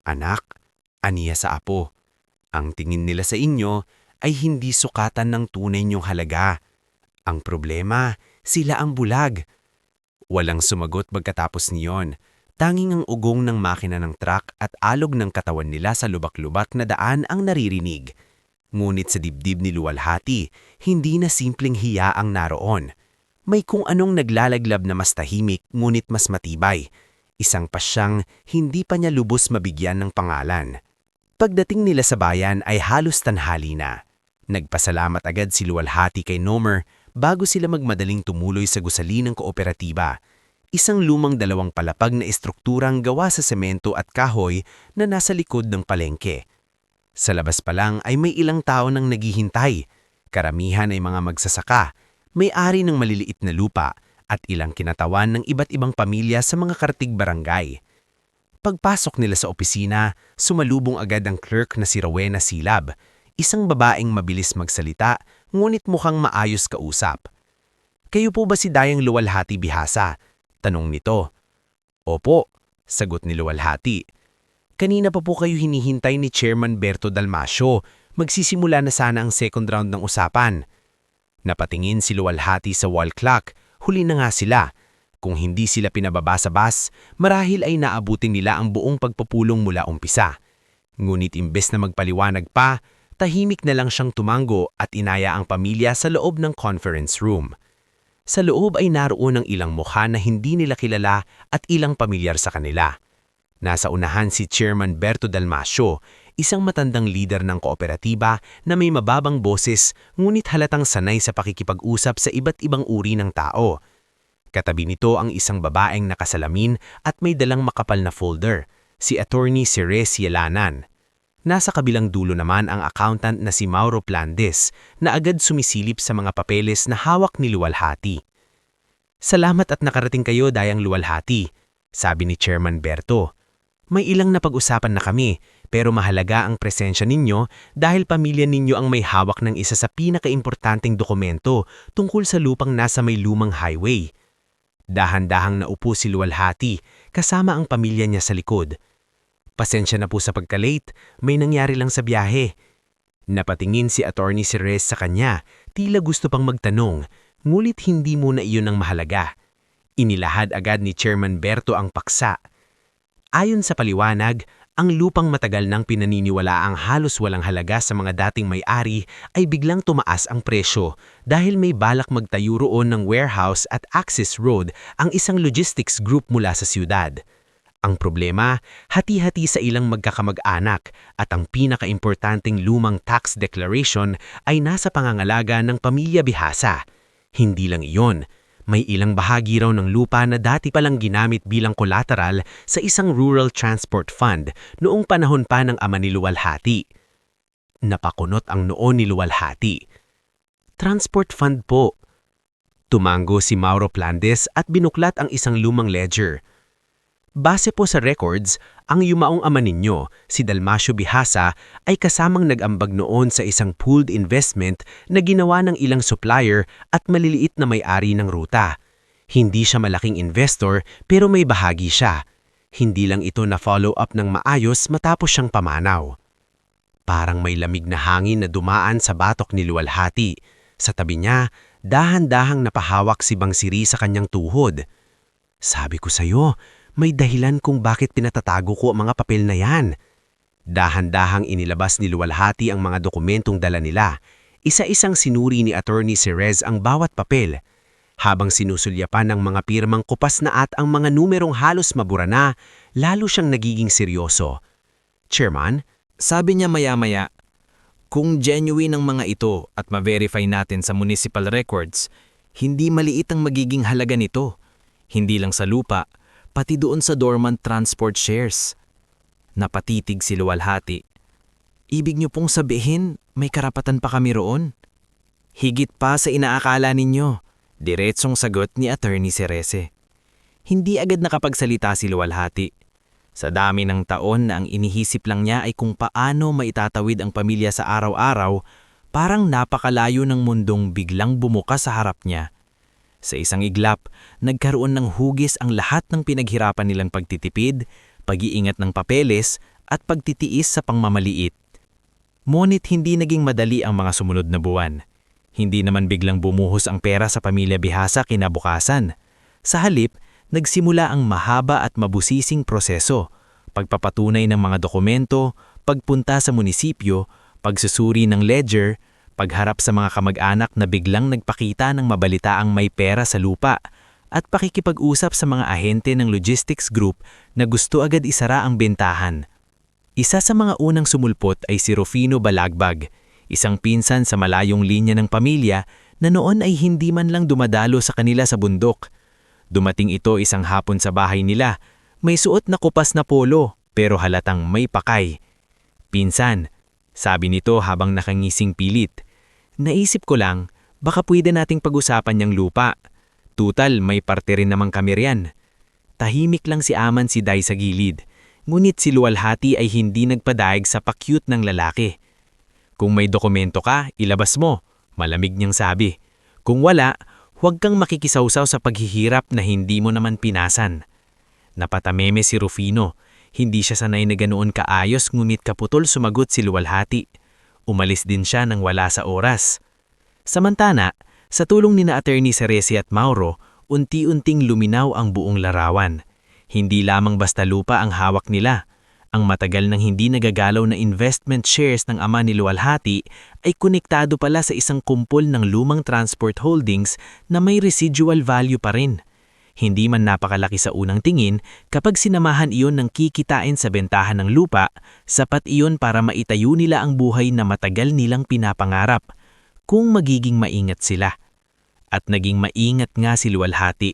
"Anak," aniya sa apo, "ang tingin nila sa inyo ay hindi sukatan ng tunay niyong halaga. Ang problema, sila ang bulag. Walang sumagot pagkatapos niyon. Tanging ang ugong ng makina ng truck at alog ng katawan nila sa lubak-lubak na daan ang naririnig. Ngunit sa dibdib ni Luwalhati, hindi na simpleng hiya ang naroon. May kung anong naglalaglab na mas tahimik ngunit mas matibay. Isang pasyang hindi pa niya lubos mabigyan ng pangalan. Pagdating nila sa bayan ay halos tanghali na. Nagpasalamat agad si Luwalhati kay Nomer bago sila magmadaling tumuloy sa gusali ng kooperatiba. Isang lumang 2 palapag na estrukturang gawa sa semento at kahoy na nasa likod ng palengke. Sa labas pa lang ay may ilang tao nang naghihintay. Karamihan ay mga magsasaka, may-ari ng maliliit na lupa at ilang kinatawan ng iba't ibang pamilya sa mga kartig barangay. Pagpasok nila sa opisina, sumalubong agad ang clerk na si Rowena Silab, isang babaeng mabilis magsalita ngunit mukhang maayos kausap. "Kayo po ba si Dayang Luwalhati Bihasa?" tanong nito. "Opo," sagot ni Luwalhati. "Kanina pa po kayo hinihintay ni Chairman Berto Dalmasio. Magsisimula na sana ang second round ng usapan." Napatingin si Luwalhati sa wall clock. Huli na nga sila. Kung hindi sila pinababasa-bas, marahil ay naabutin nila ang buong pagpupulong mula umpisa. Ngunit imbes na magpaliwanag pa, tahimik na lang siyang tumango at inaya ang pamilya sa loob ng conference room. Sa loob ay naroon ang ilang mukha na hindi nila kilala at ilang pamilyar sa kanila. Nasa unahan si Chairman Berto Dalmasio, isang matandang lider ng kooperatiba na may mababang boses ngunit halatang sanay sa pakikipag-usap sa iba't ibang uri ng tao. Katabi nito ang isang babaeng nakasalamin at may dalang makapal na folder, si Attorney Ceres Yelanan. Nasa kabilang dulo naman ang accountant na si Mauro Plandes na agad sumisilip sa mga papeles na hawak ni Luwalhati. "Salamat at nakarating kayo, Dayang Luwalhati," sabi ni Chairman Berto. "May ilang napag-usapan na kami, pero mahalaga ang presensya ninyo dahil pamilya ninyo ang may hawak ng isa sa pinakaimportanteng dokumento tungkol sa lupang nasa may lumang highway." Dahan-dahang naupo si Luwalhati kasama ang pamilya niya sa likod. "Pasensya na po sa pagka-late, may nangyari lang sa biyahe." Napatingin si Attorney Ceres sa kanya, tila gusto pang magtanong, ngulit hindi muna iyon ang mahalaga. Inilahad agad ni Chairman Berto ang paksa. Ayon sa paliwanag, ang lupang matagal nang pinaniniwalaang halos walang halaga sa mga dating may-ari ay biglang tumaas ang presyo dahil may balak magtayo roon ng warehouse at access road ang isang logistics group mula sa siyudad. Ang problema, hati-hati sa ilang magkakamag-anak at ang pinakaimportanteng lumang tax declaration ay nasa pangangalaga ng pamilya Bihasa. Hindi lang iyon. May ilang bahagi raw ng lupa na dati palang ginamit bilang collateral sa isang rural transport fund noong panahon pa ng ama ni Luwalhati. Napakunot ang noo ni Luwalhati. "Transport fund po." Tumango si Mauro Plandes at binuklat ang isang lumang ledger. "Base po sa records, ang yumaong ama ninyo, si Dalmasio Bihasa, ay kasamang nag-ambag noon sa isang pooled investment na ginawa ng ilang supplier at maliliit na may-ari ng ruta. Hindi siya malaking investor pero may bahagi siya. Hindi lang ito na follow up ng maayos matapos siyang pamanaw." Parang may lamig na hangin na dumaan sa batok ni Luwalhati. Sa tabi niya, dahan-dahang napahawak si Bangsiri sa kanyang tuhod. "Sabi ko sa'yo, may dahilan kung bakit pinatatago ko ang mga papel na yan." Dahan-dahang inilabas ni Luwalhati ang mga dokumentong dala nila. Isa-isang sinuri ni Attorney Ceres ang bawat papel. Habang sinusulyapan ng mga pirmang kupas na at ang mga numerong halos mabura na, lalo siyang nagiging seryoso. "Chairman," Sabi niya maya-maya, "Kung genuine ang mga ito at ma-verify natin sa municipal records, hindi maliit ang magiging halaga nito. Hindi lang sa lupa, pati doon sa dormant transport shares." Napatitig si Luwalhati. "Ibig niyo pong sabihin, may karapatan pa kami roon?" "Higit pa sa inaakala ninyo," diretsong sagot ni Attorney Cerese. Hindi agad nakapagsalita si Luwalhati. Sa dami ng taon na ang inihisip lang niya ay kung paano maitatawid ang pamilya sa araw-araw, parang napakalayo ng mundong biglang bumukas sa harap niya. Sa isang iglap, nagkaroon ng hugis ang lahat ng pinaghirapan nilang pagtitipid, pag-iingat ng papeles, at pagtitiis sa pangmamaliit. Ngunit hindi naging madali ang mga sumunod na buwan. Hindi naman biglang bumuhos ang pera sa pamilya Bihasa kinabukasan. Sa halip, nagsimula ang mahaba at mabusising proseso, pagpapatunay ng mga dokumento, pagpunta sa munisipyo, pagsusuri ng ledger, pagharap sa mga kamag-anak na biglang nagpakita ng mabalitaang may pera sa lupa, at pakikipag-usap sa mga ahente ng logistics group na gusto agad isara ang bentahan. Isa sa mga unang sumulpot ay si Rufino Balagbag, isang pinsan sa malayong linya ng pamilya na noon ay hindi man lang dumadalo sa kanila sa bundok. Dumating ito isang hapon sa bahay nila, may suot na kupas na polo pero halatang may pakay. "Pinsan," sabi nito habang nakangising pilit, "naisip ko lang, baka pwede nating pag-usapan niyang lupa. Tutal, may parte rin namang kami riyan." Tahimik lang si Aman si Day sa gilid, ngunit si Luwalhati ay hindi nagpadaig sa pakyut ng lalaki. "Kung may dokumento ka, ilabas mo," malamig niyang sabi. "Kung wala, huwag kang makikisawsaw sa paghihirap na hindi mo naman pinasan." Napatameme si Rufino. Hindi siya sanay na ganoon kaayos ngunit kaputol sumagot si Luwalhati. Umalis din siya nang wala sa oras. Samantala, sa tulong ni Attorney Cerese at Mauro, unti-unting luminaw ang buong larawan. Hindi lamang basta lupa ang hawak nila. Ang matagal nang hindi nagagalaw na investment shares ng ama ni Luwalhati ay konektado pala sa isang kumpol ng lumang transport holdings na may residual value pa rin. Hindi man napakalaki sa unang tingin, kapag sinamahan iyon ng kikitain sa bentahan ng lupa, sapat iyon para maitayo nila ang buhay na matagal nilang pinapangarap, kung magiging maingat sila. At naging maingat nga si Luwalhati.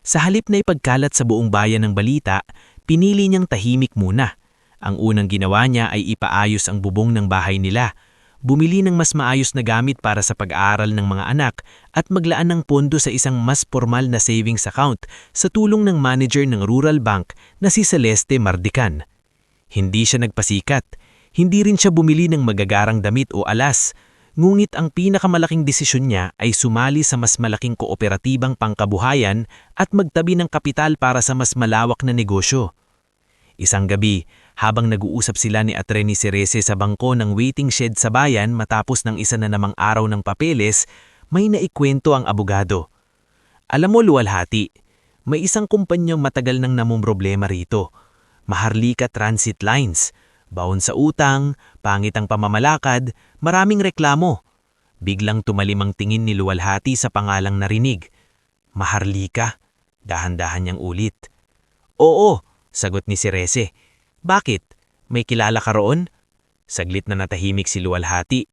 Sa halip na ipagkalat sa buong bayan ng balita, pinili niyang tahimik muna. Ang unang ginawa niya ay ipaayos ang bubong ng bahay nila, bumili ng mas maayos na gamit para sa pag-aaral ng mga anak at maglaan ng pondo sa isang mas formal na savings account sa tulong ng manager ng Rural Bank na si Celeste Mardican. Hindi siya nagpasikat, hindi rin siya bumili ng magagarang damit o alas, ngunit ang pinakamalaking desisyon niya ay sumali sa mas malaking kooperatibang pangkabuhayan at magtabi ng kapital para sa mas malawak na negosyo. Isang gabi, habang nag-uusap sila ni Attorney Cerese sa bangko ng waiting shed sa bayan matapos ng isa na namang araw ng papeles, may naikwento ang abogado. "Alam mo, Luwalhati, may isang kumpanyang matagal nang namumroblema rito. Maharlika Transit Lines. Baon sa utang, pangit ang pamamalakad, maraming reklamo." Biglang tumalim ang tingin ni Luwalhati sa pangalang narinig. "Maharlika?" Dahan-dahan niyang ulit. "Oo," sagot ni Cerese. "Bakit? May kilala ka roon?" Saglit na natahimik si Luwalhati.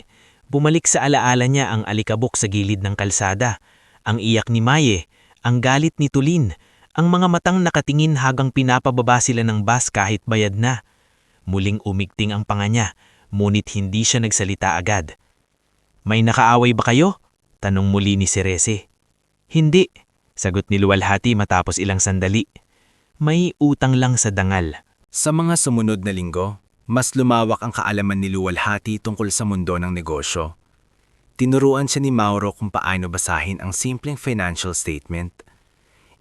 Bumalik sa alaala niya ang alikabok sa gilid ng kalsada, ang iyak ni Maye, ang galit ni Tulin, ang mga matang nakatingin hanggang pinapababa sila ng bus kahit bayad na. Muling umigting ang panga niya, ngunit hindi siya nagsalita agad. "May nakaaway ba kayo?" tanong muli ni Cerese. "Hindi," sagot ni Luwalhati matapos ilang sandali. "May utang lang sa dangal." Sa mga sumunod na linggo, mas lumawak ang kaalaman ni Luwalhati tungkol sa mundo ng negosyo. Tinuruan siya ni Mauro kung paano basahin ang simpleng financial statement.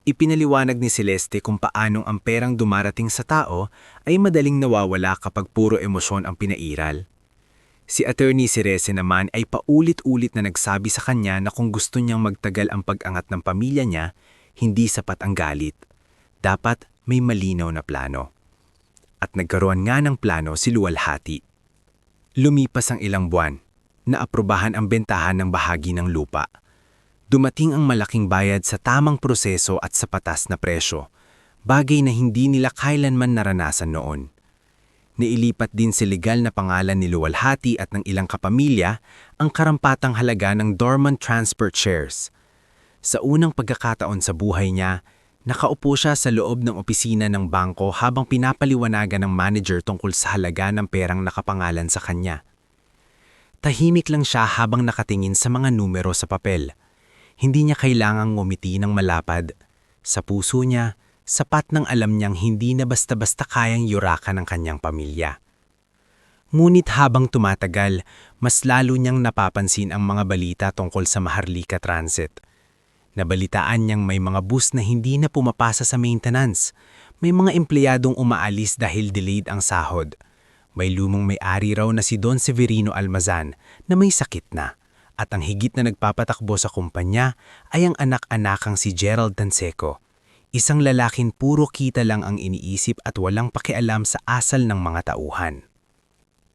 Ipinaliwanag ni Celeste kung paanong ang perang dumarating sa tao ay madaling nawawala kapag puro emosyon ang pinairal. Si Attorney Cerese naman ay paulit-ulit na nagsabi sa kanya na kung gusto niyang magtagal ang pag-angat ng pamilya niya, hindi sapat ang galit. Dapat may malinaw na plano. At nagkaroon nga ng plano si Luwalhati. Lumipas ang ilang buwan, naaprubahan ang bentahan ng bahagi ng lupa. Dumating ang malaking bayad sa tamang proseso at sa patas na presyo, bagay na hindi nila kailanman naranasan noon. Nailipat din sa legal na pangalan ni Luwalhati at ng ilang kapamilya ang karampatang halaga ng dormant transport shares. Sa unang pagkakataon sa buhay niya, nakaupo siya sa loob ng opisina ng bangko habang pinapaliwanagan ng manager tungkol sa halaga ng perang nakapangalan sa kanya. Tahimik lang siya habang nakatingin sa mga numero sa papel. Hindi niya kailangang ngumiti ng malapad. Sa puso niya, sapat nang alam niyang hindi na basta-basta kayang yurakan ng kanyang pamilya. Ngunit habang tumatagal, mas lalo niyang napapansin ang mga balita tungkol sa Maharlika Transit. Nabalitaan niyang may mga bus na hindi na pumapasa sa maintenance. May mga empleyadong umaalis dahil delayed ang sahod. May lumang may-ari raw na si Don Severino Almazan na may sakit na. At ang higit na nagpapatakbo sa kumpanya ay ang anak-anakang si Gerald Tanseco. Isang lalaking puro kita lang ang iniisip at walang pakialam sa asal ng mga tauhan.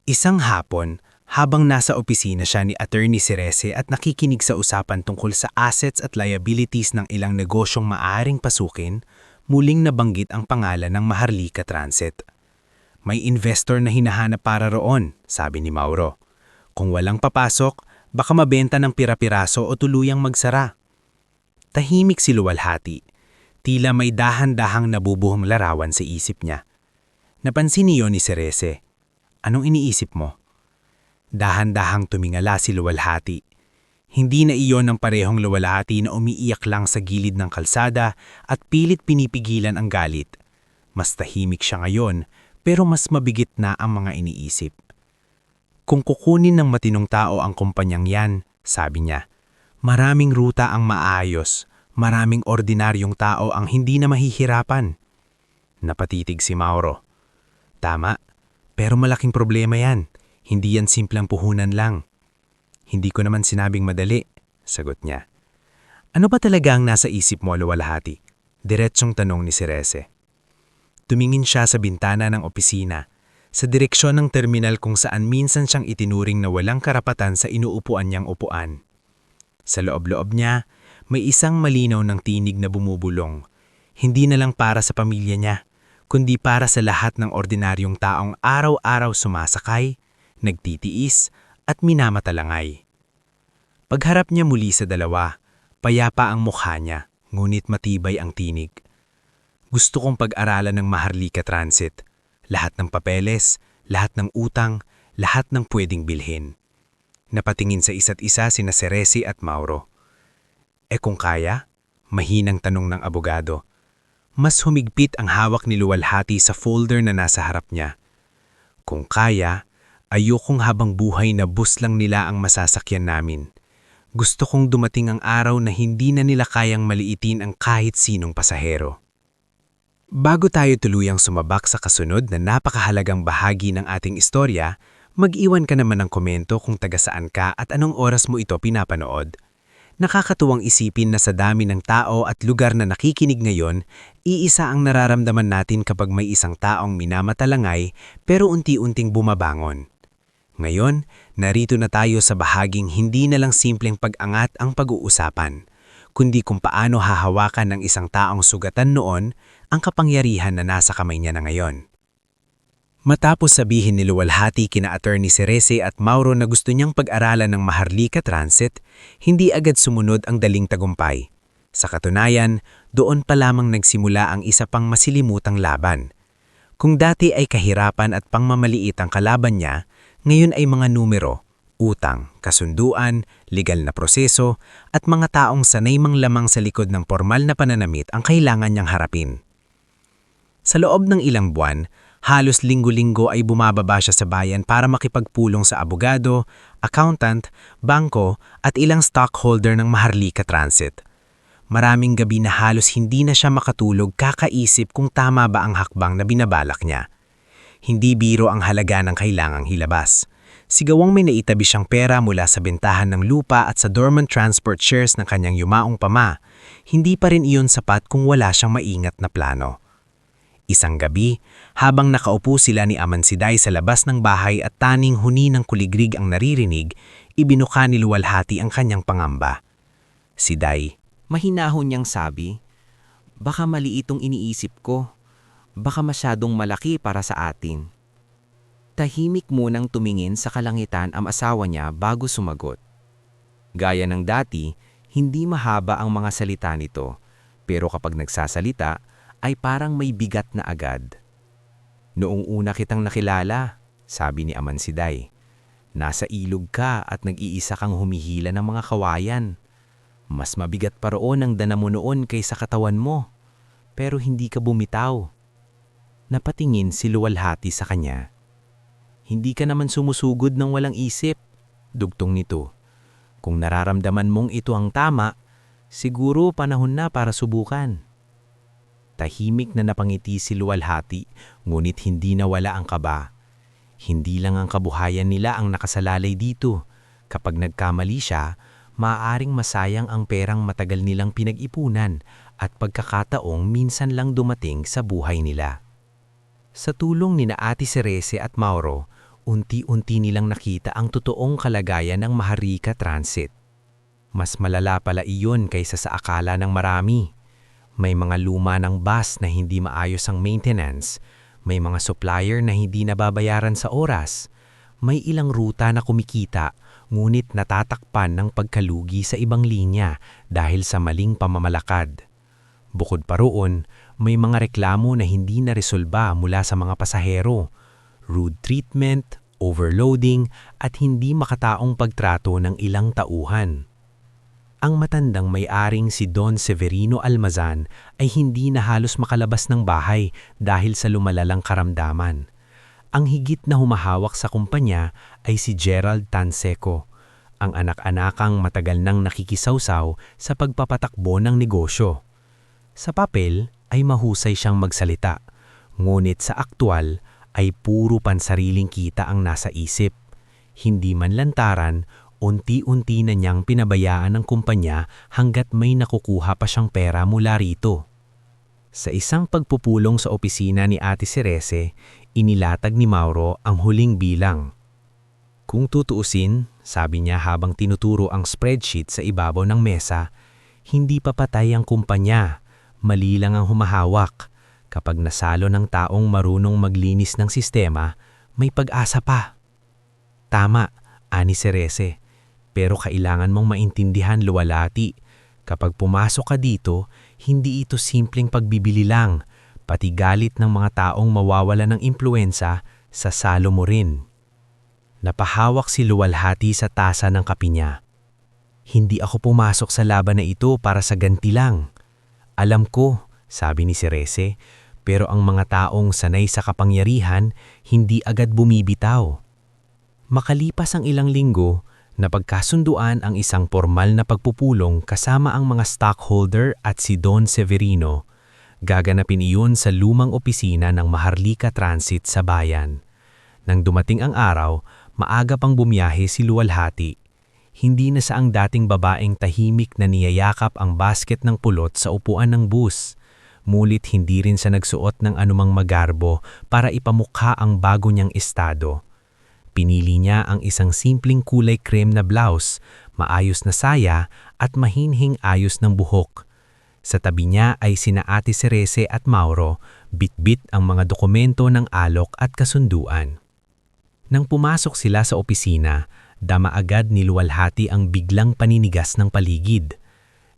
Isang hapon, habang nasa opisina siya ni Attorney Cerese at nakikinig sa usapan tungkol sa assets at liabilities ng ilang negosyong maaaring pasukin, muling nabanggit ang pangalan ng Maharlika Transit. May investor na hinahanap para roon, sabi ni Mauro. Kung walang papasok, baka mabenta ng pira-piraso o tuluyang magsara. Tahimik si Luwalhati. Tila may dahan-dahang nabubuhong larawan sa isip niya. Napansin niyo ni Cerese. Anong iniisip mo? Dahan-dahang tumingala si Luwalhati. Hindi na iyon ang parehong Luwalhati na umiiyak lang sa gilid ng kalsada at pilit pinipigilan ang galit. Mas tahimik siya ngayon, pero mas mabigit na ang mga iniisip. Kung kukunin ng matinong tao ang kumpanyang yan, sabi niya, maraming ruta ang maayos, maraming ordinaryong tao ang hindi na mahihirapan. Napatitig si Mauro. Tama, pero malaking problema yan. Hindi yan simpleng puhunan lang. Hindi ko naman sinabing madali, sagot niya. Ano ba talaga ang nasa isip mo, Luwalhati? Diretsong tanong ni Cerese. Tumingin siya sa bintana ng opisina, sa direksyon ng terminal kung saan minsan siyang itinuring na walang karapatan sa inuupuan niyang upuan. Sa loob-loob niya, may isang malinaw ng tinig na bumubulong. Hindi na lang para sa pamilya niya, kundi para sa lahat ng ordinaryong taong araw-araw sumasakay, nagtitiis, at minamatalangay. Pagharap niya muli sa dalawa, payapa ang mukha niya, ngunit matibay ang tinig. Gusto kong pag-aralan ng Maharlika Transit. Lahat ng papeles, lahat ng utang, lahat ng pwedeng bilhin. Napatingin sa isa't isa sina Cerese at Mauro. Kung kaya? Mahinang tanong ng abogado. Mas humigpit ang hawak ni Luwalhati sa folder na nasa harap niya. Kung kaya, ayokong habang buhay na bus lang nila ang masasakyan namin. Gusto kong dumating ang araw na hindi na nila kayang maliitin ang kahit sinong pasahero. Bago tayo tuluyang sumabak sa kasunod na napakahalagang bahagi ng ating istorya, mag-iwan ka naman ng komento kung taga saan ka at anong oras mo ito pinapanood. Nakakatuwang isipin na sa dami ng tao at lugar na nakikinig ngayon, iisa ang nararamdaman natin kapag may isang taong minamatalangay pero unti-unting bumabangon. Ngayon, narito na tayo sa bahaging hindi na lang simpleng pag-angat ang pag-uusapan, kundi kung paano hahawakan ng isang taong sugatan noon ang kapangyarihan na nasa kamay niya na ngayon. Matapos sabihin ni Luwalhati kina Attorney Cerese at Mauro na gusto niyang pag-aralan ng Maharlika Transit, hindi agad sumunod ang daling tagumpay. Sa katunayan, doon pa lamang nagsimula ang isa pang masilimutang laban. Kung dati ay kahirapan at pangmamaliit ang kalaban niya, ngayon ay mga numero, utang, kasunduan, legal na proseso, at mga taong sanay manglamang sa likod ng formal na pananamit ang kailangan niyang harapin. Sa loob ng ilang buwan, halos linggo-linggo ay bumababa siya sa bayan para makipagpulong sa abogado, accountant, bangko at ilang stockholder ng Maharlika Transit. Maraming gabi na halos hindi na siya makatulog kakaisip kung tama ba ang hakbang na binabalak niya. Hindi biro ang halaga ng kailangang hilabas. Sigawang may naitabi siyang pera mula sa bentahan ng lupa at sa dormant transport shares ng kanyang yumaong pama, hindi pa rin iyon sapat kung wala siyang maingat na plano. Isang gabi, habang nakaupo sila ni Amansiday sa labas ng bahay at taning huni ng kuligrig ang naririnig, ibinuka ni Luwalhati ang kanyang pangamba. Si Day, Mahinahon niyang sabi, baka mali itong iniisip ko. Baka masyadong malaki para sa atin. Tahimik munang tumingin sa kalangitan ang asawa niya bago sumagot. Gaya ng dati, hindi mahaba ang mga salita nito, pero kapag nagsasalita, ay parang may bigat na agad. Noong una kitang nakilala, sabi ni Amansiday, nasa ilog ka at nag-iisa kang humihila ng mga kawayan. Mas mabigat pa roon ang dala mo noon kaysa katawan mo, pero hindi ka bumitaw. Napatingin si Luwalhati sa kanya. Hindi ka naman sumusugod ng walang isip, dugtong nito. Kung nararamdaman mong ito ang tama, siguro panahon na para subukan. Tahimik na napangiti si Luwalhati, ngunit hindi nawala ang kaba. Hindi lang ang kabuhayan nila ang nakasalalay dito. Kapag nagkamali siya, maaaring masayang ang perang matagal nilang pinag-ipunan at pagkakataong minsan lang dumating sa buhay nila. Sa tulong ni na Ate Cerese at Mauro, unti-unti nilang nakita ang totoong kalagayan ng Maharlika Transit. Mas malala pala iyon kaysa sa akala ng marami. May mga luma ng bus na hindi maayos ang maintenance, may mga supplier na hindi nababayaran sa oras, may ilang ruta na kumikita ngunit natatakpan ng pagkalugi sa ibang linya dahil sa maling pamamalakad. Bukod pa roon, may mga reklamo na hindi naresolba mula sa mga pasahero, rude treatment, overloading at hindi makataong pagtrato ng ilang tauhan. Ang matandang may-aring si Don Severino Almazan ay hindi na halos makalabas ng bahay dahil sa lumalalang karamdaman. Ang higit na humahawak sa kumpanya ay si Gerald Tanseco, ang anak-anakang matagal nang nakikisawsaw sa pagpapatakbo ng negosyo. Sa papel ay mahusay siyang magsalita, ngunit sa aktwal ay puro pansariling kita ang nasa isip. Hindi man lantaran, unti-unti na niyang pinabayaan ng kumpanya hanggat may nakukuha pa siyang pera mula rito. Sa isang pagpupulong sa opisina ni Ate Cerese, inilatag ni Mauro ang huling bilang. Kung tutuusin, sabi niya habang tinuturo ang spreadsheet sa ibabaw ng mesa, hindi pa patay ang kumpanya, mali lang ang humahawak. Kapag nasalo ng taong marunong maglinis ng sistema, may pag-asa pa. Tama, Ani Cerese. Pero kailangan mong maintindihan, luwalhati. Kapag pumasok ka dito, hindi ito simpleng pagbibili lang. Pati galit ng mga taong mawawala ng impluwensa, sasalo mo rin. Napahawak si luwalhati sa tasa ng kape niya. Hindi ako pumasok sa laban na ito para sa ganti lang. Alam ko, sabi ni Cerese, pero ang mga taong sanay sa kapangyarihan, hindi agad bumibitaw. Makalipas ang ilang linggo, napagkasunduan ang isang formal na pagpupulong kasama ang mga stockholder at si Don Severino. Gaganapin iyon sa lumang opisina ng Maharlika Transit sa bayan. Nang dumating ang araw, maaga pang bumiyahe si luwalhati. Hindi na saang dating babaeng tahimik na niyayakap ang basket ng pulot sa upuan ng bus. Mulit hindi rin siya nagsuot ng anumang magarbo para ipamukha ang bago niyang estado. Pinili niya ang isang simpleng kulay krem na blouse, maayos na saya at mahinhing ayos ng buhok. Sa tabi niya ay sina Ate Cerese at Mauro, bit-bit ang mga dokumento ng alok at kasunduan. Nang pumasok sila sa opisina, dama agad ni luwalhati ang biglang paninigas ng paligid.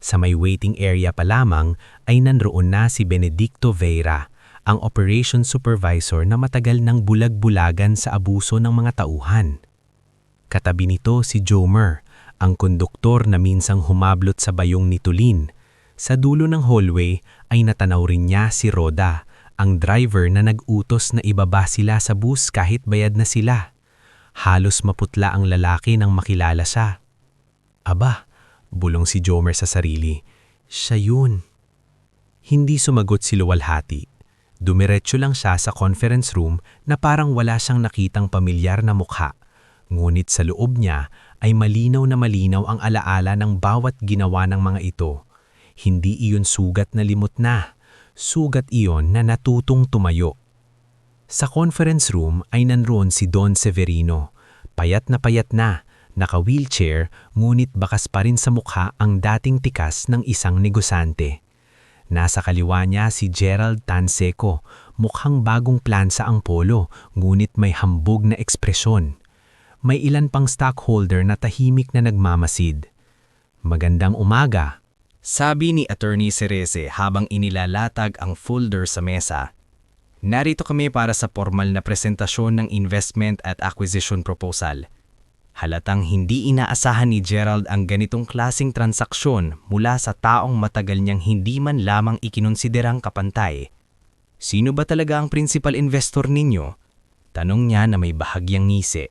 Sa may waiting area pa lamang ay nanroon na si Benedicto Veira, ang operations supervisor na matagal nang bulag-bulagan sa abuso ng mga tauhan. Katabi nito si Jomer, ang konduktor na minsang humablot sa bayong ni Tulin. Sa dulo ng hallway ay natanaw rin niya si Roda, ang driver na nag-utos na ibaba sila sa bus kahit bayad na sila. Halos maputla ang lalaki nang makilala siya. Aba, bulong si Jomer sa sarili. Siya yun. Hindi sumagot si luwalhati. Dumiretso lang siya sa conference room na parang wala siyang nakitang pamilyar na mukha. Ngunit sa loob niya ay malinaw na malinaw ang alaala ng bawat ginawa ng mga ito. Hindi iyon sugat na limot na. Sugat iyon na natutong tumayo. Sa conference room ay nanroon si Don Severino. Payat na, naka-wheelchair ngunit bakas pa rin sa mukha ang dating tikas ng isang negosante. Nasa kaliwa niya si Gerald Tanseco, mukhang bagong plansa ang polo, ngunit may hambog na ekspresyon. May ilan pang stockholder na tahimik na nagmamasid. Magandang umaga, Sabi ni Attorney Cerese habang inilalatag ang folder sa mesa. Narito kami para sa formal na presentasyon ng investment at acquisition proposal. Halatang hindi inaasahan ni Gerald ang ganitong klasing transaksyon mula sa taong matagal niyang hindi man lamang ikinonsiderang kapantay. Sino ba talaga ang principal investor ninyo? Tanong niya na may bahagyang ngisi.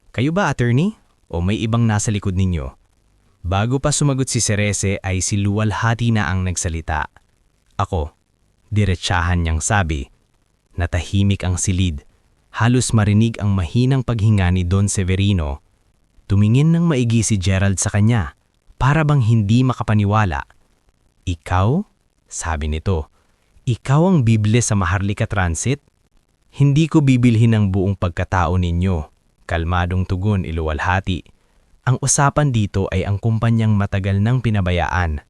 Kayo ba, attorney? O may ibang nasa likod ninyo? Bago pa sumagot si Cerese ay si luwalhati na ang nagsalita. Ako, diretsahan niyang sabi. Natahimik ang silid. Halos marinig ang mahinang paghinga ni Don Severino. Tumingin ng maigi si Gerald sa kanya, para bang hindi makapaniwala. Ikaw? Sabi nito, "Ikaw ang bibili sa Maharlika Transit? Hindi ko bibilhin ang buong pagkatao ninyo." Kalmadong tugon ni Luwalhati. Ang usapan dito ay ang kumpanyang matagal nang pinabayaan.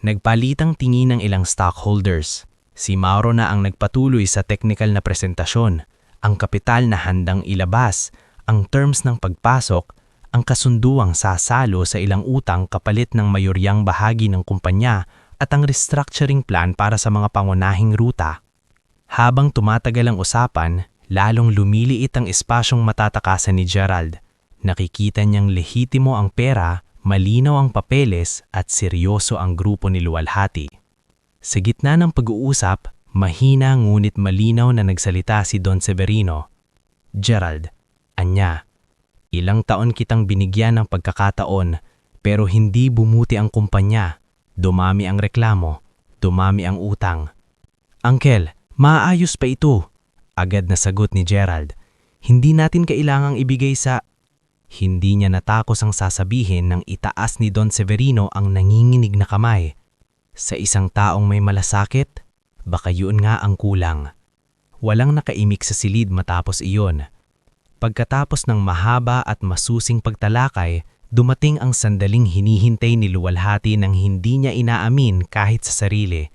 Nagpalitang tingin ng ilang stockholders. Si Mauro na ang nagpatuloy sa technical na presentasyon, ang kapital na handang ilabas, ang terms ng pagpasok, ang kasunduang sasalo sa ilang utang kapalit ng mayoryang bahagi ng kumpanya at ang restructuring plan para sa mga pangunahing ruta. Habang tumatagal ang usapan, lalong lumiliit ang espasyong matatakasan ni Gerald. Nakikita niyang lehitimo ang pera, malinaw ang papeles at seryoso ang grupo ni Luwalhati. Sa gitna ng pag-uusap, mahina ngunit malinaw na nagsalita si Don Severino. "Gerald, anya, ilang taon kitang binigyan ng pagkakataon pero hindi bumuti ang kumpanya. Dumami ang reklamo, dumami ang utang." "Uncle, maayos pa ito," agad na sagot ni Gerald. "Hindi natin kailangang ibigay sa..." Hindi niya natakos ang sasabihin nang itaas ni Don Severino ang nanginginig na kamay. Sa isang taong may malasakit, baka yun nga ang kulang. Walang nakaimik sa silid matapos iyon. Pagkatapos ng mahaba at masusing pagtalakay, dumating ang sandaling hinihintay ni Luwalhati nang hindi niya inaamin kahit sa sarili.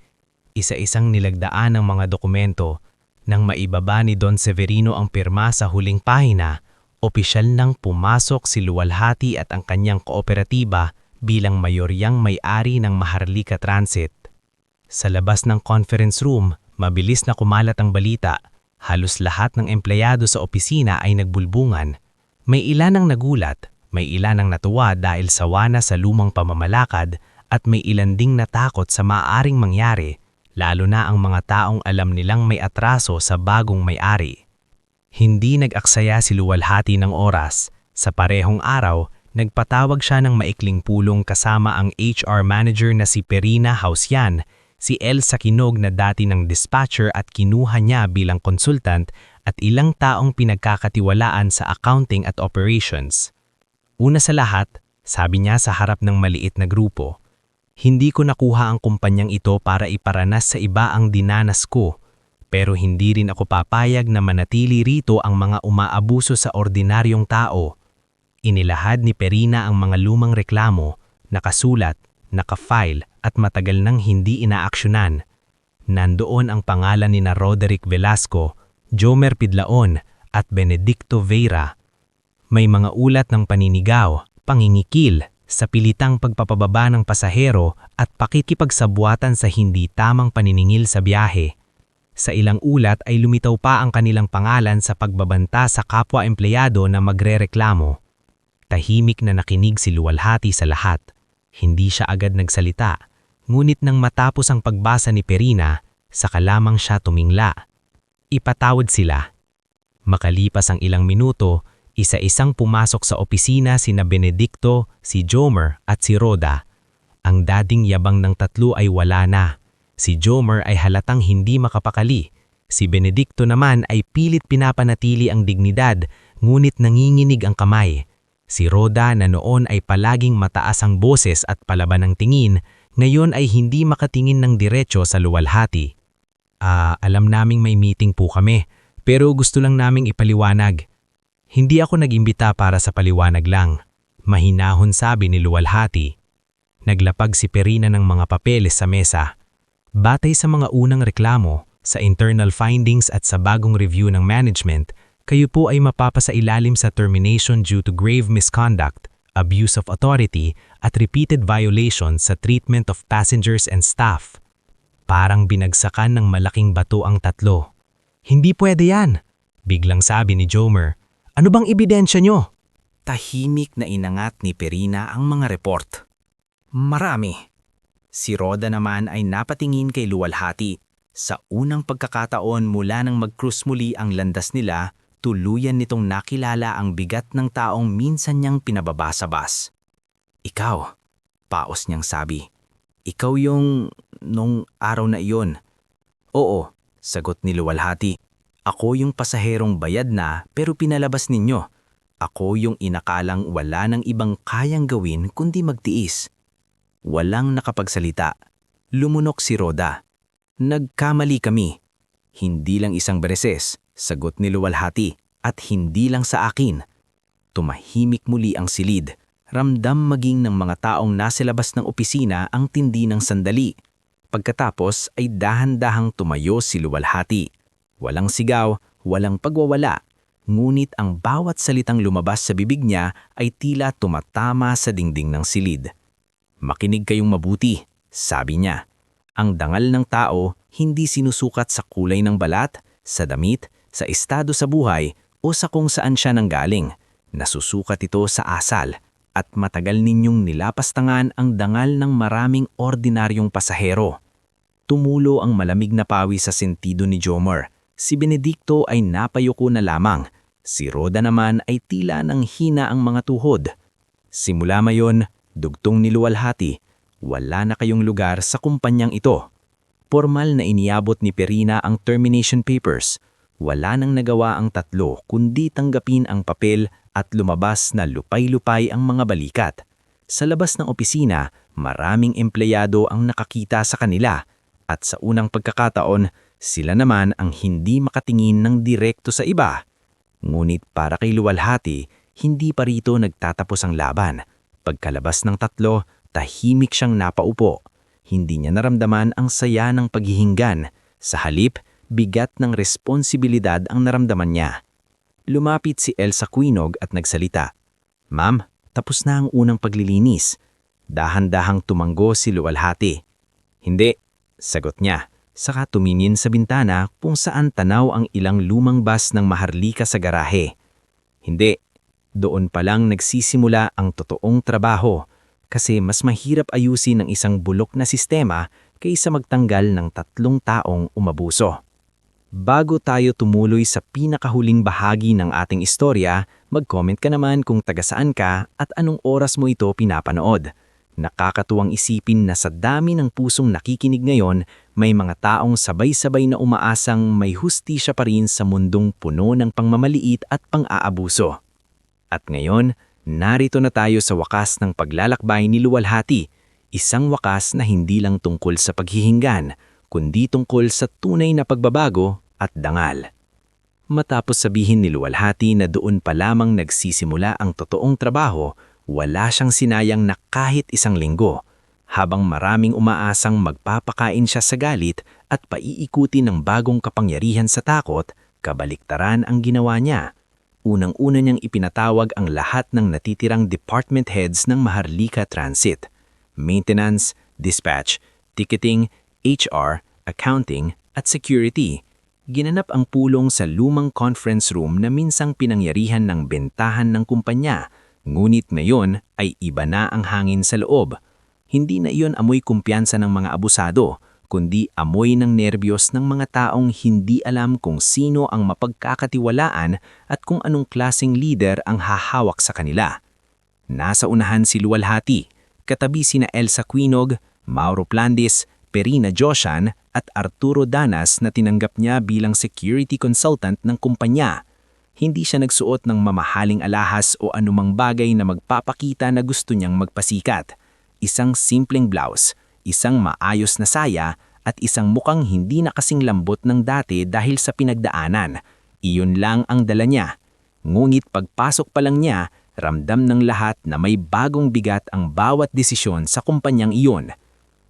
Isa-isang nilagdaan ng mga dokumento. Nang maibaba ni Don Severino ang pirma sa huling pahina, opisyal nang pumasok si Luwalhati at ang kanyang kooperatiba bilang mayoryang may-ari ng Maharlika Transit. Sa labas ng conference room, mabilis na kumalat ang balita. Halos lahat ng empleyado sa opisina ay nagbulbungan. May ilan ang nagulat, may ilan ang natuwa dahil sawa na sa lumang pamamalakad at may ilan ding natakot sa maaaring mangyari, lalo na ang mga taong alam nilang may atraso sa bagong may-ari. Hindi nag-aksaya si Luwalhati ng oras. Sa parehong araw, nagpatawag siya ng maikling pulong kasama ang HR manager na si Perina Hausyan, si El Sakinog na dati ng dispatcher at kinuha niya bilang consultant at ilang taong pinagkakatiwalaan sa accounting at operations. Una sa lahat, sabi niya sa harap ng maliit na grupo, "Hindi ko nakuha ang kumpanyang ito para iparanas sa iba ang dinanas ko, pero hindi rin ako papayag na manatili rito ang mga umaabuso sa ordinaryong tao." Inilahad ni Perina ang mga lumang reklamo, nakasulat, nakafile at matagal nang hindi inaaksyonan. Nandoon ang pangalan ni Roderick Velasco, Jomer Pidlaon at Benedicto Veira. May mga ulat ng paninigaw, pangingikil, sa pilitang pagpapababa ng pasahero at pakikipagsabuatan sa hindi tamang paniningil sa biyahe. Sa ilang ulat ay lumitaw pa ang kanilang pangalan sa pagbabanta sa kapwa-empleyado na magrereklamo. Tahimik na nakinig si Luwalhati sa lahat. Hindi siya agad nagsalita, ngunit nang matapos ang pagbasa ni Perina, saka lamang siya tumingla. Ipatawad sila. Makalipas ang ilang minuto, isa-isang pumasok sa opisina sina Benedicto, si Jomer at si Roda. Ang dating yabang ng tatlo ay wala na. Si Jomer ay halatang hindi makapakali. Si Benedicto naman ay pilit pinapanatili ang dignidad, ngunit nanginginig ang kamay. Si Roda na noon ay palaging mataas ang boses at palaban ng tingin, ngayon ay hindi makatingin ng diretso sa Luwalhati. Alam naming may meeting po kami, pero gusto lang naming ipaliwanag." "Hindi ako nag-imbita para sa paliwanag lang," mahinahon sabi ni Luwalhati. Naglapag si Perina ng mga papeles sa mesa. "Batay sa mga unang reklamo, sa internal findings at sa bagong review ng management, kayo po ay mapapasailalim sa termination due to grave misconduct, abuse of authority, at repeated violations sa treatment of passengers and staff." Parang binagsakan ng malaking bato ang tatlo. "Hindi pwede yan," biglang sabi ni Jomer. "Ano bang ebidensya nyo?" Tahimik na inangat ni Perina ang mga report. "Marami." Si Roda naman ay napatingin kay Luwalhati. Sa unang pagkakataon mula nang mag-cruise muli ang landas nila, tuluyan nitong nakilala ang bigat ng taong minsan niyang pinababasabas. "Ikaw," paos niyang sabi. "Ikaw yung nung araw na iyon." "Oo," sagot ni Luwalhati. "Ako yung pasaherong bayad na pero pinalabas ninyo. Ako yung inakalang wala ng ibang kayang gawin kundi magtiis." Walang nakapagsalita. Lumunok si Rhoda. Nagkamali kami. Hindi lang isang beses, sagot ni Luwalhati, at hindi lang sa akin. Tumahimik muli ang silid. Ramdam maging ng mga taong nasa labas ng opisina ang tindi ng sandali. Pagkatapos ay dahan-dahang tumayo si Luwalhati. Walang sigaw, walang pagwawala. Ngunit ang bawat salitang lumabas sa bibig niya ay tila tumatama sa dingding ng silid. Makinig kayong mabuti, sabi niya. Ang dangal ng tao hindi sinusukat sa kulay ng balat, sa damit, sa estado sa buhay o sa kung saan siya nanggaling. Nasusukat ito sa asal at matagal ninyong nilapastangan ang dangal ng maraming ordinaryong pasahero. Tumulo ang malamig na pawi sa sentido ni Jomar. Si Benedicto ay napayuko na lamang. Si Rhoda naman ay tila nang hina ang mga tuhod. Simula mayon, dugtong ni Luwalhati, wala na kayong lugar sa kumpanyang ito. Formal na iniabot ni Perina ang termination papers. Wala nang nagawa ang tatlo kundi tanggapin ang papel at lumabas na lupay-lupay ang mga balikat. Sa labas ng opisina, maraming empleyado ang nakakita sa kanila at sa unang pagkakataon, sila naman ang hindi makatingin ng direkto sa iba. Ngunit para kay Luwalhati, hindi pa rito nagtatapos ang laban. Pagkalabas ng tatlo, tahimik siyang napaupo. Hindi niya naramdaman ang saya ng paghihinggan. Sa halip, bigat ng responsibilidad ang naramdaman niya. Lumapit si Elsa Quinog at nagsalita. Ma'am, tapos na ang unang paglilinis. Dahan-dahang tumanggo si Luwalhati. Hindi, sagot niya. Saka tumingin sa bintana kung saan tanaw ang ilang lumang bus ng Maharlika sa garahe. Hindi, doon pa lang nagsisimula ang totoong trabaho kasi mas mahirap ayusin ng isang bulok na sistema kaysa magtanggal ng 3 taong umabuso. Bago tayo tumuloy sa pinakahuling bahagi ng ating istorya, mag-comment ka naman kung taga-saan ka at anong oras mo ito pinapanood. Nakakatuwang isipin na sa dami ng pusong nakikinig ngayon, may mga taong sabay-sabay na umaasang may hustisya pa rin sa mundong puno ng pangmamaliit at pang-aabuso. At ngayon, narito na tayo sa wakas ng paglalakbay ni Luwalhati, isang wakas na hindi lang tungkol sa paghihinggan, kundi tungkol sa tunay na pagbabago at dangal. Matapos sabihin ni Luwalhati na doon pa lamang nagsisimula ang totoong trabaho, wala siyang sinayang na kahit isang linggo, habang maraming umaasang magpapakain siya sa galit at paiikuti ng bagong kapangyarihan sa takot, kabaliktaran ang ginawa niya. Unang-una niyang ipinatawag ang lahat ng natitirang department heads ng Maharlika Transit, maintenance, dispatch, ticketing, HR, accounting, at security. Ginanap ang pulong sa lumang conference room na minsang pinangyarihan ng bentahan ng kumpanya, ngunit ngayon ay iba na ang hangin sa loob. Hindi na iyon amoy kumpiyansa ng mga abusado, kundi amoy ng nerbiyos ng mga taong hindi alam kung sino ang mapagkakatiwalaan at kung anong klaseng leader ang hahawak sa kanila. Nasa unahan si Luwalhati, katabi sina Elsa Quinog, Mauro Plandis, Perina Joshan at Arturo Danas na tinanggap niya bilang security consultant ng kumpanya. Hindi siya nagsuot ng mamahaling alahas o anumang bagay na magpapakita na gusto niyang magpasikat. Isang simpleng blouse, isang maayos na saya at isang mukhang hindi na kasing lambot ng dati dahil sa pinagdaanan. Iyon lang ang dala niya. Ngunit pagpasok pa lang niya, ramdam ng lahat na may bagong bigat ang bawat desisyon sa kumpanyang iyon.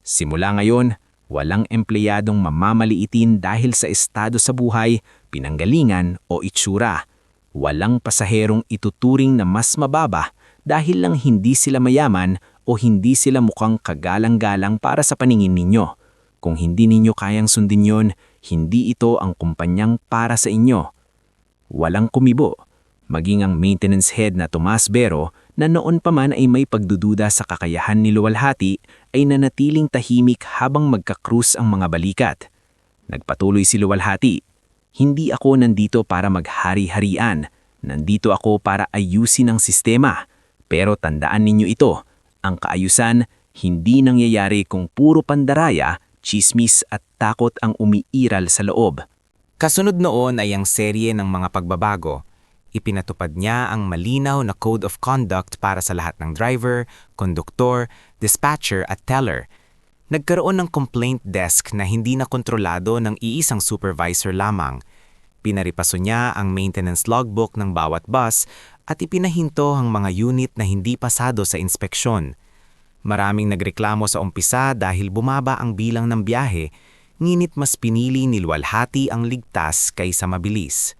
Simula ngayon, walang empleyadong mamamaliitin dahil sa estado sa buhay, pinanggalingan o itsura. Walang pasaherong ituturing na mas mababa dahil lang hindi sila mayaman o hindi sila mukhang kagalang-galang para sa paningin ninyo. Kung hindi ninyo kayang sundin yon, hindi ito ang kumpanyang para sa inyo. Walang kumibo. Maging ang maintenance head na Tomas Bero na noon pa man ay may pagdududa sa kakayahan ni Luwalhati ay nanatiling tahimik habang magkakrus ang mga balikat. Nagpatuloy si Luwalhati, hindi ako nandito para maghari-harian, nandito ako para ayusin ang sistema. Pero tandaan ninyo ito, ang kaayusan hindi nangyayari kung puro pandaraya, chismis at takot ang umiiral sa loob. Kasunod noon ay ang serye ng mga pagbabago. Ipinatupad niya ang malinaw na code of conduct para sa lahat ng driver, konduktor, dispatcher at teller. Nagkaroon ng complaint desk na hindi na kontrolado ng iisang supervisor lamang. Pinaripaso niya ang maintenance logbook ng bawat bus at ipinahinto ang mga unit na hindi pasado sa inspeksyon. Maraming nagreklamo sa umpisa dahil bumaba ang bilang ng biyahe, ngunit mas pinili ni luwalhati ang ligtas kaysa mabilis.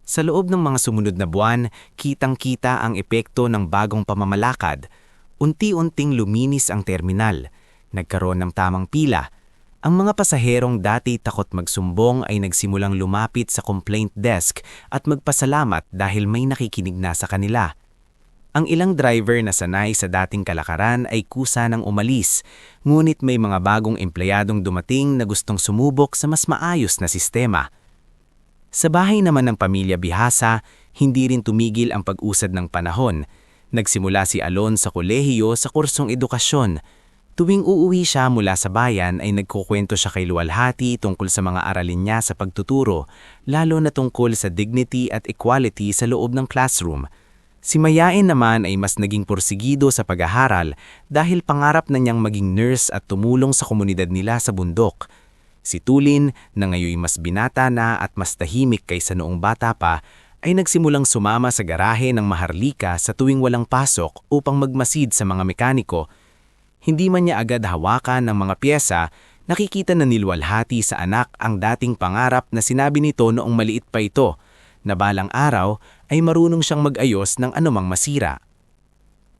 Sa loob ng mga sumunod na buwan, kitang-kita ang epekto ng bagong pamamalakad. Unti-unting luminis ang terminal. Nagkaroon ng tamang pila. Ang mga pasaherong dati takot magsumbong ay nagsimulang lumapit sa complaint desk at magpasalamat dahil may nakikinig na sa kanila. Ang ilang driver na sanay sa dating kalakaran ay kusa ng umalis, ngunit may mga bagong empleyadong dumating na gustong sumubok sa mas maayos na sistema. Sa bahay naman ng pamilya Bihasa, hindi rin tumigil ang pag-usad ng panahon. Nagsimula si Alon sa kolehiyo sa kursong edukasyon. Tuwing uuwi siya mula sa bayan ay nagkukwento siya kay luwalhati tungkol sa mga aralin niya sa pagtuturo, lalo na tungkol sa dignity at equality sa loob ng classroom. Si Mayain naman ay mas naging porsigido sa pag-aaral dahil pangarap na niyang maging nurse at tumulong sa komunidad nila sa bundok. Si Tulin, na ngayon mas binata na at mas tahimik kaysa noong bata pa, ay nagsimulang sumama sa garahe ng Maharlika sa tuwing walang pasok upang magmasid sa mga mekaniko. Hindi man niya agad hawakan ng mga pyesa, nakikita na niluwalhati sa anak ang dating pangarap na sinabi nito noong maliit pa ito, na balang araw ay marunong siyang mag-ayos ng anumang masira.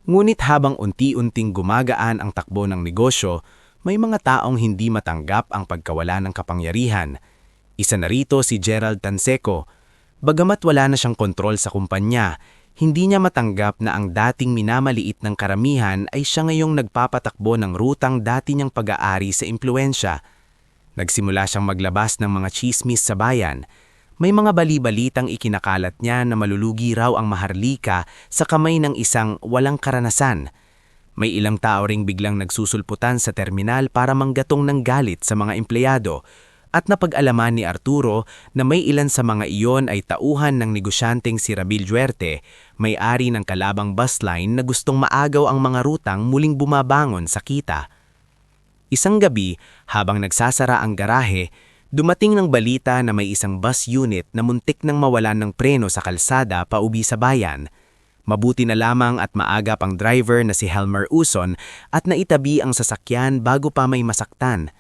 Ngunit habang unti-unting gumagaan ang takbo ng negosyo, may mga taong hindi matanggap ang pagkawala ng kapangyarihan. Isa na rito si Gerald Tanseco. Bagamat wala na siyang kontrol sa kumpanya, hindi niya matanggap na ang dating minamaliit ng karamihan ay siya ngayong nagpapatakbo ng rutang dati niyang pag-aari sa impluensya. Nagsimula siyang maglabas ng mga chismis sa bayan. May mga bali-balitang ikinakalat niya na malulugi raw ang Maharlika sa kamay ng isang walang karanasan. May ilang tao ring biglang nagsusulputan sa terminal para manggatong ng galit sa mga empleyado. At napag-alaman ni Arturo na may ilan sa mga iyon ay tauhan ng negosyanteng si Rabil Duerte, may-ari ng kalabang bus line na gustong maagaw ang mga rutang muling bumabangon sa kita. Isang gabi, habang nagsasara ang garahe, dumating ng balita na may isang bus unit na muntik nang mawalan ng preno sa kalsada pauwi sa bayan. Mabuti na lamang at maagap ang driver na si Helmer Uson at naitabi ang sasakyan bago pa may masaktan.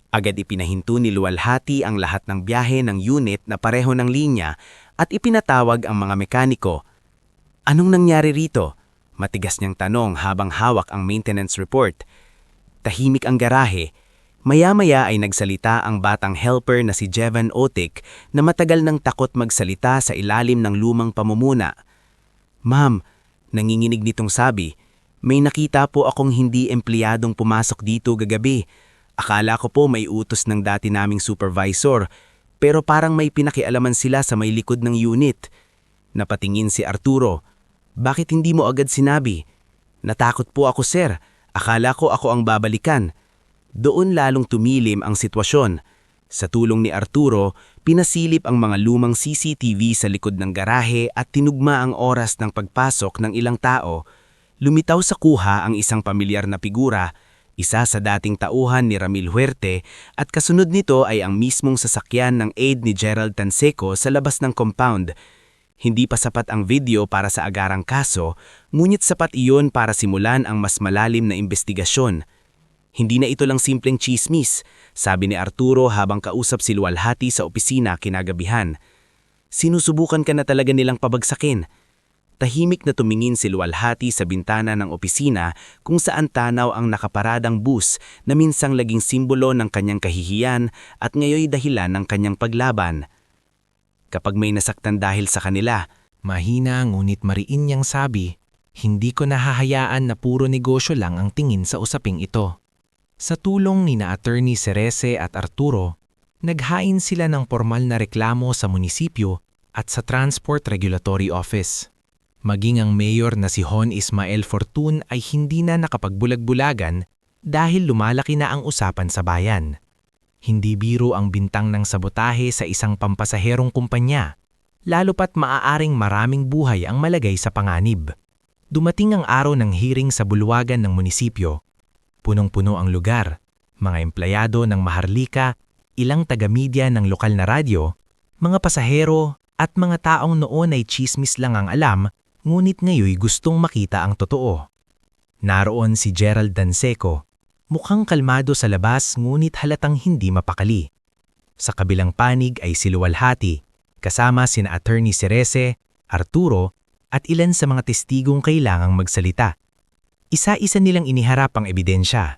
Agad ipinahinto ni luwalhati ang lahat ng biyahe ng unit na pareho ng linya at ipinatawag ang mga mekaniko. Anong nangyari rito? Matigas niyang tanong habang hawak ang maintenance report. Tahimik ang garahe. Maya-maya ay nagsalita ang batang helper na si Jevan Otik na matagal nang takot magsalita sa ilalim ng lumang pamumuna. Ma'am, nanginginig nitong sabi, may nakita po akong hindi empleyadong pumasok dito gagabi. Akala ko po may utos ng dati naming supervisor, pero parang may pinakialaman sila sa may likod ng unit. Napatingin si Arturo. Bakit hindi mo agad sinabi? Natakot po ako, sir. Akala ko ako ang babalikan. Doon lalong tumilim ang sitwasyon. Sa tulong ni Arturo, pinasilip ang mga lumang CCTV sa likod ng garahe at tinugma ang oras ng pagpasok ng ilang tao. Lumitaw sa kuha ang isang pamilyar na figura, isa sa dating tauhan ni Ramil Huerte, at kasunod nito ay ang mismong sasakyan ng aide ni Gerald Tanseco sa labas ng compound. Hindi pa sapat ang video para sa agarang kaso, ngunit sapat iyon para simulan ang mas malalim na investigasyon. Hindi na ito lang simpleng chismis, sabi ni Arturo habang kausap si luwalhati sa opisina kinagabihan. Sinusubukan ka na talaga nilang pabagsakin. Tahimik na tumingin si luwalhati sa bintana ng opisina kung saan tanaw ang nakaparadang bus na minsang laging simbolo ng kanyang kahihiyan at ngayoy dahilan ng kanyang paglaban. Kapag may nasaktan dahil sa kanila, mahina ngunit mariin niyang sabi, hindi ko nahahayaan na puro negosyo lang ang tingin sa usaping ito. Sa tulong ni na Attorney Cerese at Arturo, naghain sila ng formal na reklamo sa munisipyo at sa Transport Regulatory Office. Maging ang mayor na si Hon Ismael Fortun ay hindi na nakapagbulag-bulagan dahil lumalaki na ang usapan sa bayan. Hindi biro ang bintang ng sabotahe sa isang pampasaherong kumpanya, lalo pat maaaring maraming buhay ang malagay sa panganib. Dumating ang araw ng hearing sa bulwagan ng munisipyo. Punong-puno ang lugar. mga empleyado ng Maharlika, ilang taga-media ng lokal na radyo, mga pasahero at mga taong noon ay chismis lang ang alam, ngunit ngayoy gustong makita ang totoo. Naroon si Gerald Danseco, mukhang kalmado sa labas ngunit halatang hindi mapakali. Sa kabilang panig ay si Luwalhati, kasama sina Attorney Cerese, Arturo, at ilan sa mga testigong kailangang magsalita. Isa-isa nilang iniharap ang ebidensya,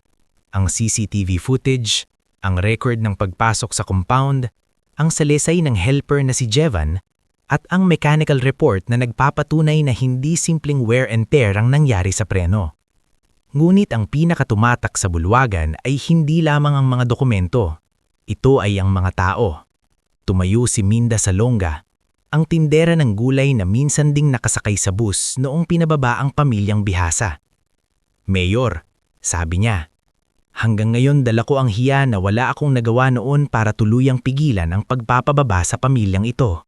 ang CCTV footage, ang record ng pagpasok sa compound, ang salaysay ng helper na si Jevan, at ang mechanical report na nagpapatunay na hindi simpleng wear and tear ang nangyari sa preno. Ngunit ang pinakatumatak sa bulwagan ay hindi lamang ang mga dokumento. Ito ay ang mga tao. Tumayo si Minda Salonga, ang tindera ng gulay na minsan ding nakasakay sa bus noong pinababa ang pamilyang Bihasa. Mayor, sabi niya, hanggang ngayon dala ko ang hiya na wala akong nagawa noon para tuluyang pigilan ang pagpapababa sa pamilyang ito.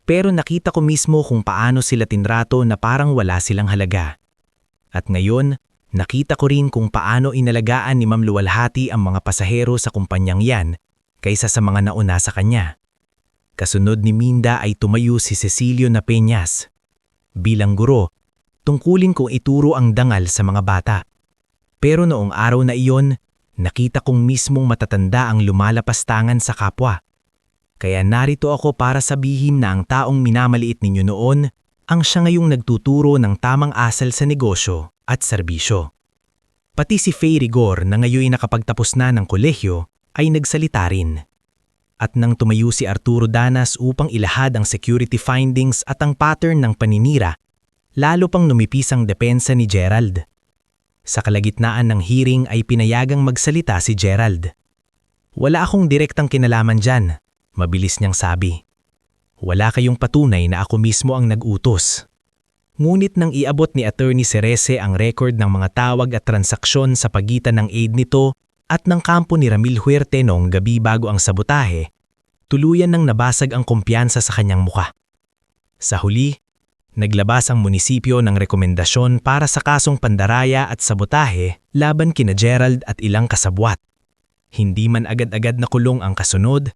Pero nakita ko mismo kung paano sila tinrato na parang wala silang halaga. At ngayon, nakita ko rin kung paano inalagaan ni Ma'am Luwalhati ang mga pasahero sa kumpanyang yan kaysa sa mga nauna sa kanya. Kasunod ni Minda ay tumayo si Cecilio na Peñas. Bilang guro, tungkulin kong ituro ang dangal sa mga bata. Pero noong araw na iyon, nakita kong mismong matatanda ang lumalapastangan sa kapwa. Kaya narito ako para sabihin na ang taong minamaliit ninyo noon, ang siya ngayong nagtuturo ng tamang asal sa negosyo at serbisyo. Pati si Faye Rigor na ngayon nakapagtapos na ng kolehiyo ay nagsalita rin. At nang tumayo si Arturo Danas upang ilahad ang security findings at ang pattern ng paninira, lalo pang numipis ang depensa ni Gerald. Sa kalagitnaan ng hearing ay pinayagang magsalita si Gerald. Wala akong direktang kinalaman dyan, mabilis niyang sabi. Wala kayong patunay na ako mismo ang nag-utos. Ngunit nang iabot ni Attorney Cerese ang record ng mga tawag at transaksyon sa pagitan ng aide nito at ng kampo ni Ramil Huerte noong gabi bago ang sabotahe, tuluyan nang nabasag ang kumpiyansa sa kanyang muka. Sa huli, naglabas ang munisipyo ng rekomendasyon para sa kasong pandaraya at sabotahe laban kina Gerald at ilang kasabwat. Hindi man agad-agad nakulong ang kasunod,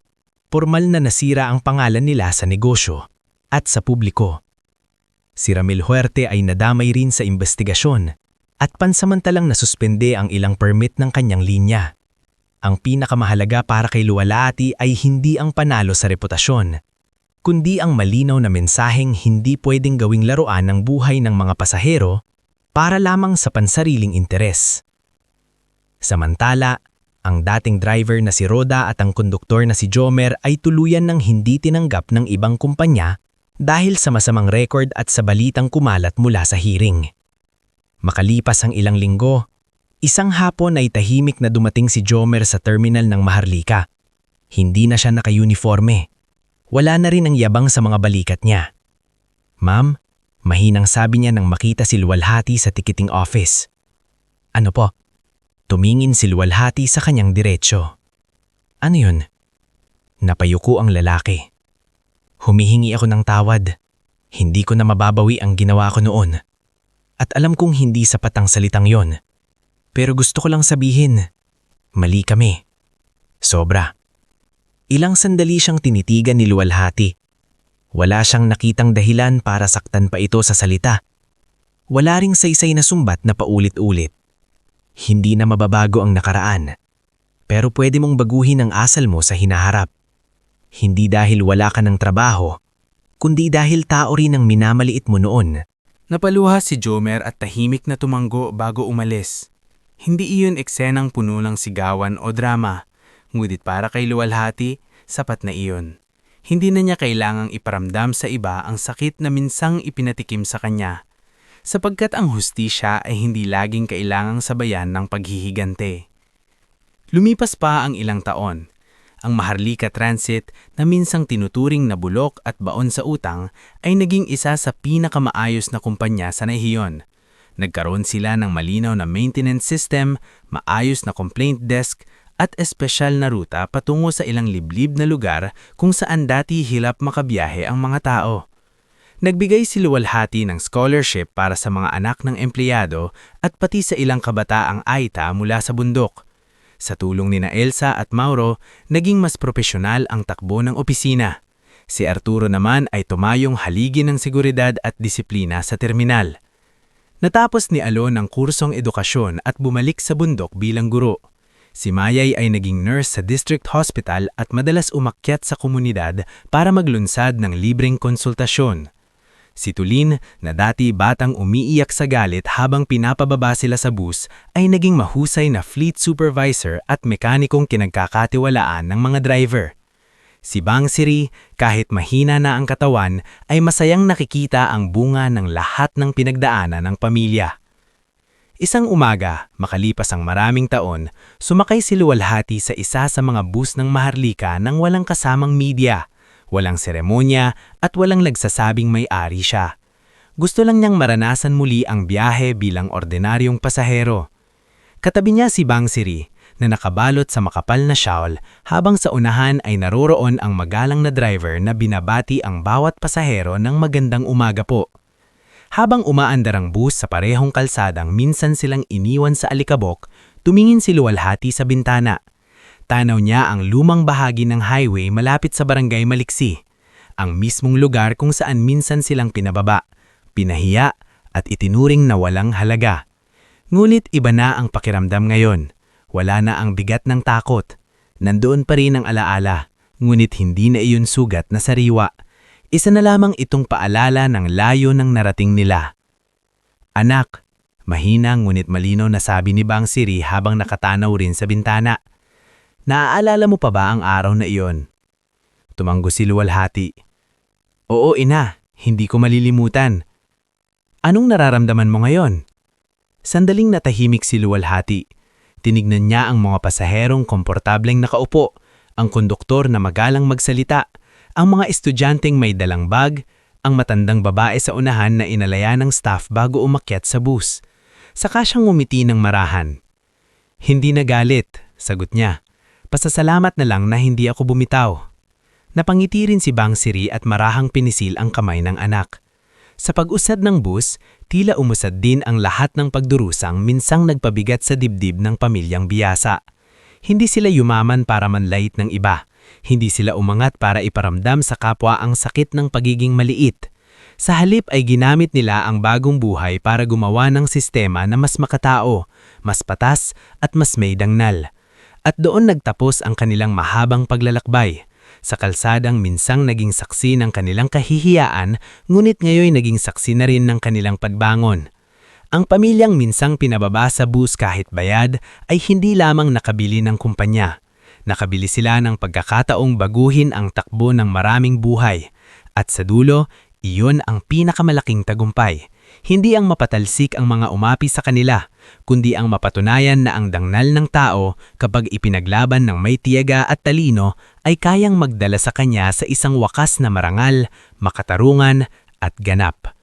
formal na nasira ang pangalan nila sa negosyo at sa publiko. Si Ramil Huerte ay nadamay rin sa investigasyon at pansamantalang nasuspende ang ilang permit ng kanyang linya. Ang pinakamahalaga para kay Luwalhati ay hindi ang panalo sa reputasyon, kundi ang malinaw na mensaheng hindi pwedeng gawing laruan ng buhay ng mga pasahero para lamang sa pansariling interes. Samantala, ang dating driver na si Roda at ang konduktor na si Jomer ay tuluyan ng hindi tinanggap ng ibang kumpanya dahil sa masamang record at sa balitang kumalat mula sa hearing. Makalipas ang ilang linggo, isang hapon ay tahimik na dumating si Jomer sa terminal ng Maharlika. Hindi na siya naka-uniforme. Wala na rin ang yabang sa mga balikat niya. Ma'am, mahinang sabi niya nang makita si Luwalhati sa ticketing office. Ano po? Tumingin si Luwalhati sa kanyang diretsyo. Ano yun? Napayuko ang lalaki. Humihingi ako ng tawad. Hindi ko na mababawi ang ginawa ko noon. At alam kong hindi sapat ang salitang yon. Pero gusto ko lang sabihin, mali kami. Sobra. Ilang sandali siyang tinitigan ni Luwalhati. Wala siyang nakitang dahilan para saktan pa ito sa salita. Wala ring saysay na sumbat na paulit-ulit. Hindi na mababago ang nakaraan. Pero pwede mong baguhin ang asal mo sa hinaharap. Hindi dahil wala ka ng trabaho, kundi dahil tao rin ang minamaliit mo noon. Napaluha si Jomer at tahimik na tumanggo bago umalis. Hindi iyon eksenang puno ng sigawan o drama, ngunit para kay Luwalhati, sapat na iyon. Hindi na niya kailangang iparamdam sa iba ang sakit na minsang ipinatikim sa kanya, sapagkat ang hustisya ay hindi laging kailangang sabayan ng paghihigante. Lumipas pa ang ilang taon. Ang Maharlika Transit na minsang tinuturing na bulok at baon sa utang ay naging isa sa pinakamaayos na kumpanya sa rehiyon. Nagkaroon sila ng malinaw na maintenance system, maayos na complaint desk at espesyal na ruta patungo sa ilang liblib na lugar kung saan dati hilap makabiyahe ang mga tao. Nagbigay si Luwalhati ng scholarship para sa mga anak ng empleyado at pati sa ilang kabataang Aita mula sa bundok. Sa tulong ni Elsa at Mauro, naging mas propesyonal ang takbo ng opisina. Si Arturo naman ay tumayong haligi ng seguridad at disiplina sa terminal. Natapos ni Alon ang kursong edukasyon at bumalik sa bundok bilang guro. Si Mayay ay naging nurse sa district hospital at madalas umakyat sa komunidad para maglunsad ng libreng konsultasyon. Si Tulin, na dati batang umiiyak sa galit habang pinapababa sila sa bus, ay naging mahusay na fleet supervisor at mekanikong kinagkakatiwalaan ng mga driver. Si Bang Siri, kahit mahina na ang katawan, ay masayang nakikita ang bunga ng lahat ng pinagdaanan ng pamilya. Isang umaga, makalipas ang maraming taon, sumakay si Luwalhati sa isa sa mga bus ng Maharlika nang walang kasamang media. Walang seremonya at walang nagsasabing may-ari siya. Gusto lang niyang maranasan muli ang biyahe bilang ordinaryong pasahero. Katabi niya si Bang Siri na nakabalot sa makapal na shawl habang sa unahan ay naroroon ang magalang na driver na binabati ang bawat pasahero ng magandang umaga po. Habang umaandar ang bus sa parehong kalsadang minsan silang iniwan sa alikabok, tumingin si Luwalhati sa bintana. Tanaw niya ang lumang bahagi ng highway malapit sa barangay Maliksi, ang mismong lugar kung saan minsan silang pinababa, pinahiya at itinuring na walang halaga. Ngunit iba na ang pakiramdam ngayon. Wala na ang bigat ng takot. Nandoon pa rin ang alaala, ngunit hindi na iyon sugat na sariwa. Isa na lamang itong paalala ng layo ng narating nila. Anak, mahina ngunit malinaw na sabi ni Bang Siri habang nakatanaw rin sa bintana. Naaalala mo pa ba ang araw na iyon? Tumanggo si Luwalhati. Oo ina, hindi ko malilimutan. Anong nararamdaman mo ngayon? Sandaling natahimik si Luwalhati. Tinignan niya ang mga pasaherong komportableng nakaupo, ang konduktor na magalang magsalita, ang mga estudyanteng may dalang bag, ang matandang babae sa unahan na inalaya ng staff bago umakyat sa bus. Saka siyang ngumiti ng marahan. Hindi nagalit, sagot niya. Pasasalamat na lang na hindi ako bumitaw. Napangiti rin si Bang Siri at marahang pinisil ang kamay ng anak. Sa pag-usad ng bus, tila umusad din ang lahat ng pagdurusang minsang nagpabigat sa dibdib ng pamilyang Biyasa. Hindi sila yumaman para manlait ng iba. Hindi sila umangat para iparamdam sa kapwa ang sakit ng pagiging maliit. Sa halip ay ginamit nila ang bagong buhay para gumawa ng sistema na mas makatao, mas patas at mas may dangnal. At doon nagtapos ang kanilang mahabang paglalakbay. Sa kalsadang minsang naging saksi ng kanilang kahihiyaan, ngunit ngayon naging saksi na rin ng kanilang pagbangon. Ang pamilyang minsang pinababa sa bus kahit bayad ay hindi lamang nakabili ng kumpanya. Nakabili sila ng pagkakataong baguhin ang takbo ng maraming buhay. At sa dulo, iyon ang pinakamalaking tagumpay. Hindi ang mapatalsik ang mga umapi sa kanila, kundi ang mapatunayan na ang dangnal ng tao kapag ipinaglaban ng may tiyaga at talino ay kayang magdala sa kanya sa isang wakas na marangal, makatarungan at ganap.